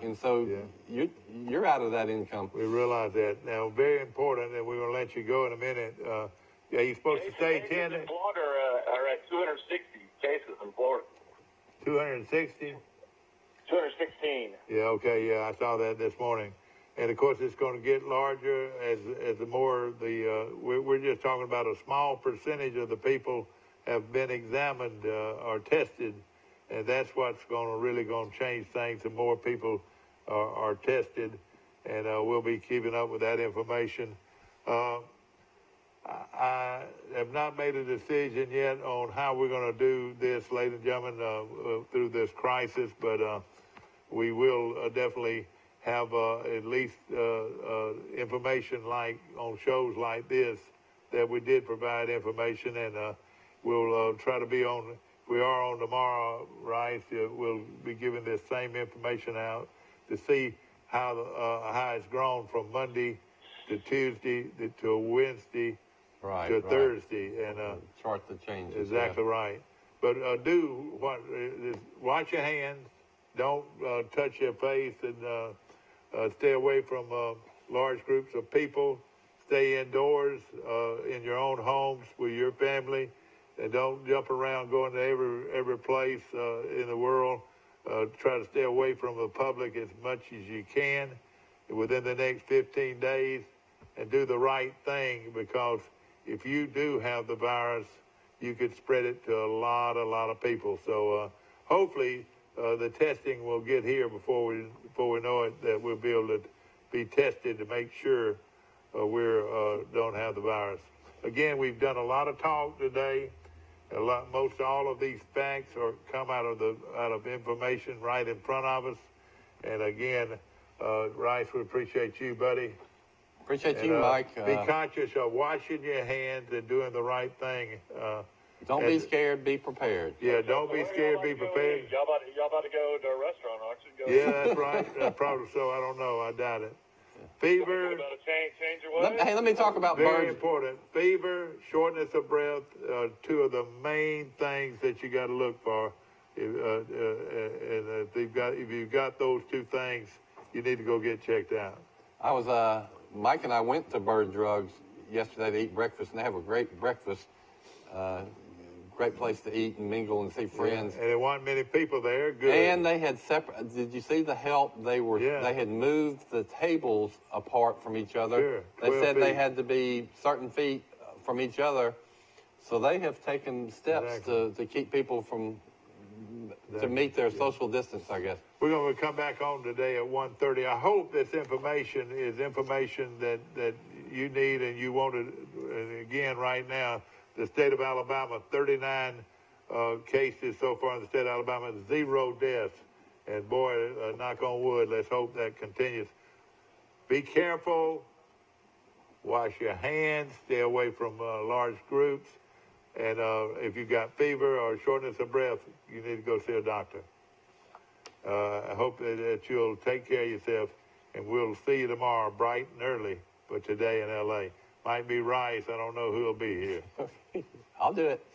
Speaker 1: You're out of that income.
Speaker 2: We realize that. Now, very important, and we're going to let you go in a minute. You're supposed to stay 10.
Speaker 3: In Florida are at 260 cases in Florida.
Speaker 2: 260?
Speaker 3: 216.
Speaker 2: Yeah, okay, yeah, I saw that this morning. And, of course, it's going to get larger as the more we're just talking about a small percentage of the people have been examined or tested, and that's what's really going to change things. The more people are tested, and we'll be keeping up with that information. I have not made a decision yet on how we're going to do this, ladies and gentlemen, through this crisis, but we will definitely have at least information like on shows like this that we did provide information, and we'll try to be on. If we are on tomorrow, Rice, we'll be giving this same information out to see how it's grown from Monday to Tuesday to Wednesday to Thursday, and
Speaker 1: chart the changes.
Speaker 2: Exactly right. But wash your hands. Don't touch your face, and stay away from large groups of people. Stay indoors in your own homes with your family, and don't jump around going to every place in the world. Try to stay away from the public as much as you can within the next 15 days, and do the right thing, because if you do have the virus, you could spread it to a lot of people. So hopefully the testing will get here before we know it, that we'll be able to be tested to make sure we don't have the virus. Again, we've done a lot of talk today. Most all of these facts come out of information right in front of us. And again, Rice, we appreciate you, buddy.
Speaker 1: Appreciate you, Mike.
Speaker 2: Be conscious of washing your hands and doing the right thing.
Speaker 1: Don't be scared. Be prepared.
Speaker 2: Yeah, don't be scared. Be prepared.
Speaker 3: Y'all about to go to a restaurant, aren't you?
Speaker 2: Yeah, that's right. Probably so. I don't know. I doubt it. Fever.
Speaker 3: Change your way?
Speaker 1: Let me talk about
Speaker 2: very
Speaker 1: birds.
Speaker 2: Important. Fever, shortness of breath, 2 of the main things that you got to look for. And if you've got those 2 things, you need to go get checked out.
Speaker 1: Mike and I went to Bird Drugs yesterday to eat breakfast, and they have a great breakfast. Great place to eat and mingle and see friends.
Speaker 2: Yeah, and there weren't many people there. Good.
Speaker 1: And they had separate. Did you see the help? They had moved the tables apart from each other.
Speaker 2: Sure.
Speaker 1: They said they had to be certain feet from each other. So they have taken steps to keep people to meet their social distance, I guess.
Speaker 2: We're going to come back on today at 1:30. I hope this information is information that you need and you want to. And again, right now, the state of Alabama, 39 cases so far in the state of Alabama, 0 deaths. And boy, knock on wood, let's hope that continues. Be careful. Wash your hands. Stay away from large groups. And if you've got fever or shortness of breath, you need to go see a doctor. I hope that you'll take care of yourself, and we'll see you tomorrow bright and early for Today in L.A. Might be Rice. I don't know who'll be here.
Speaker 1: I'll do it.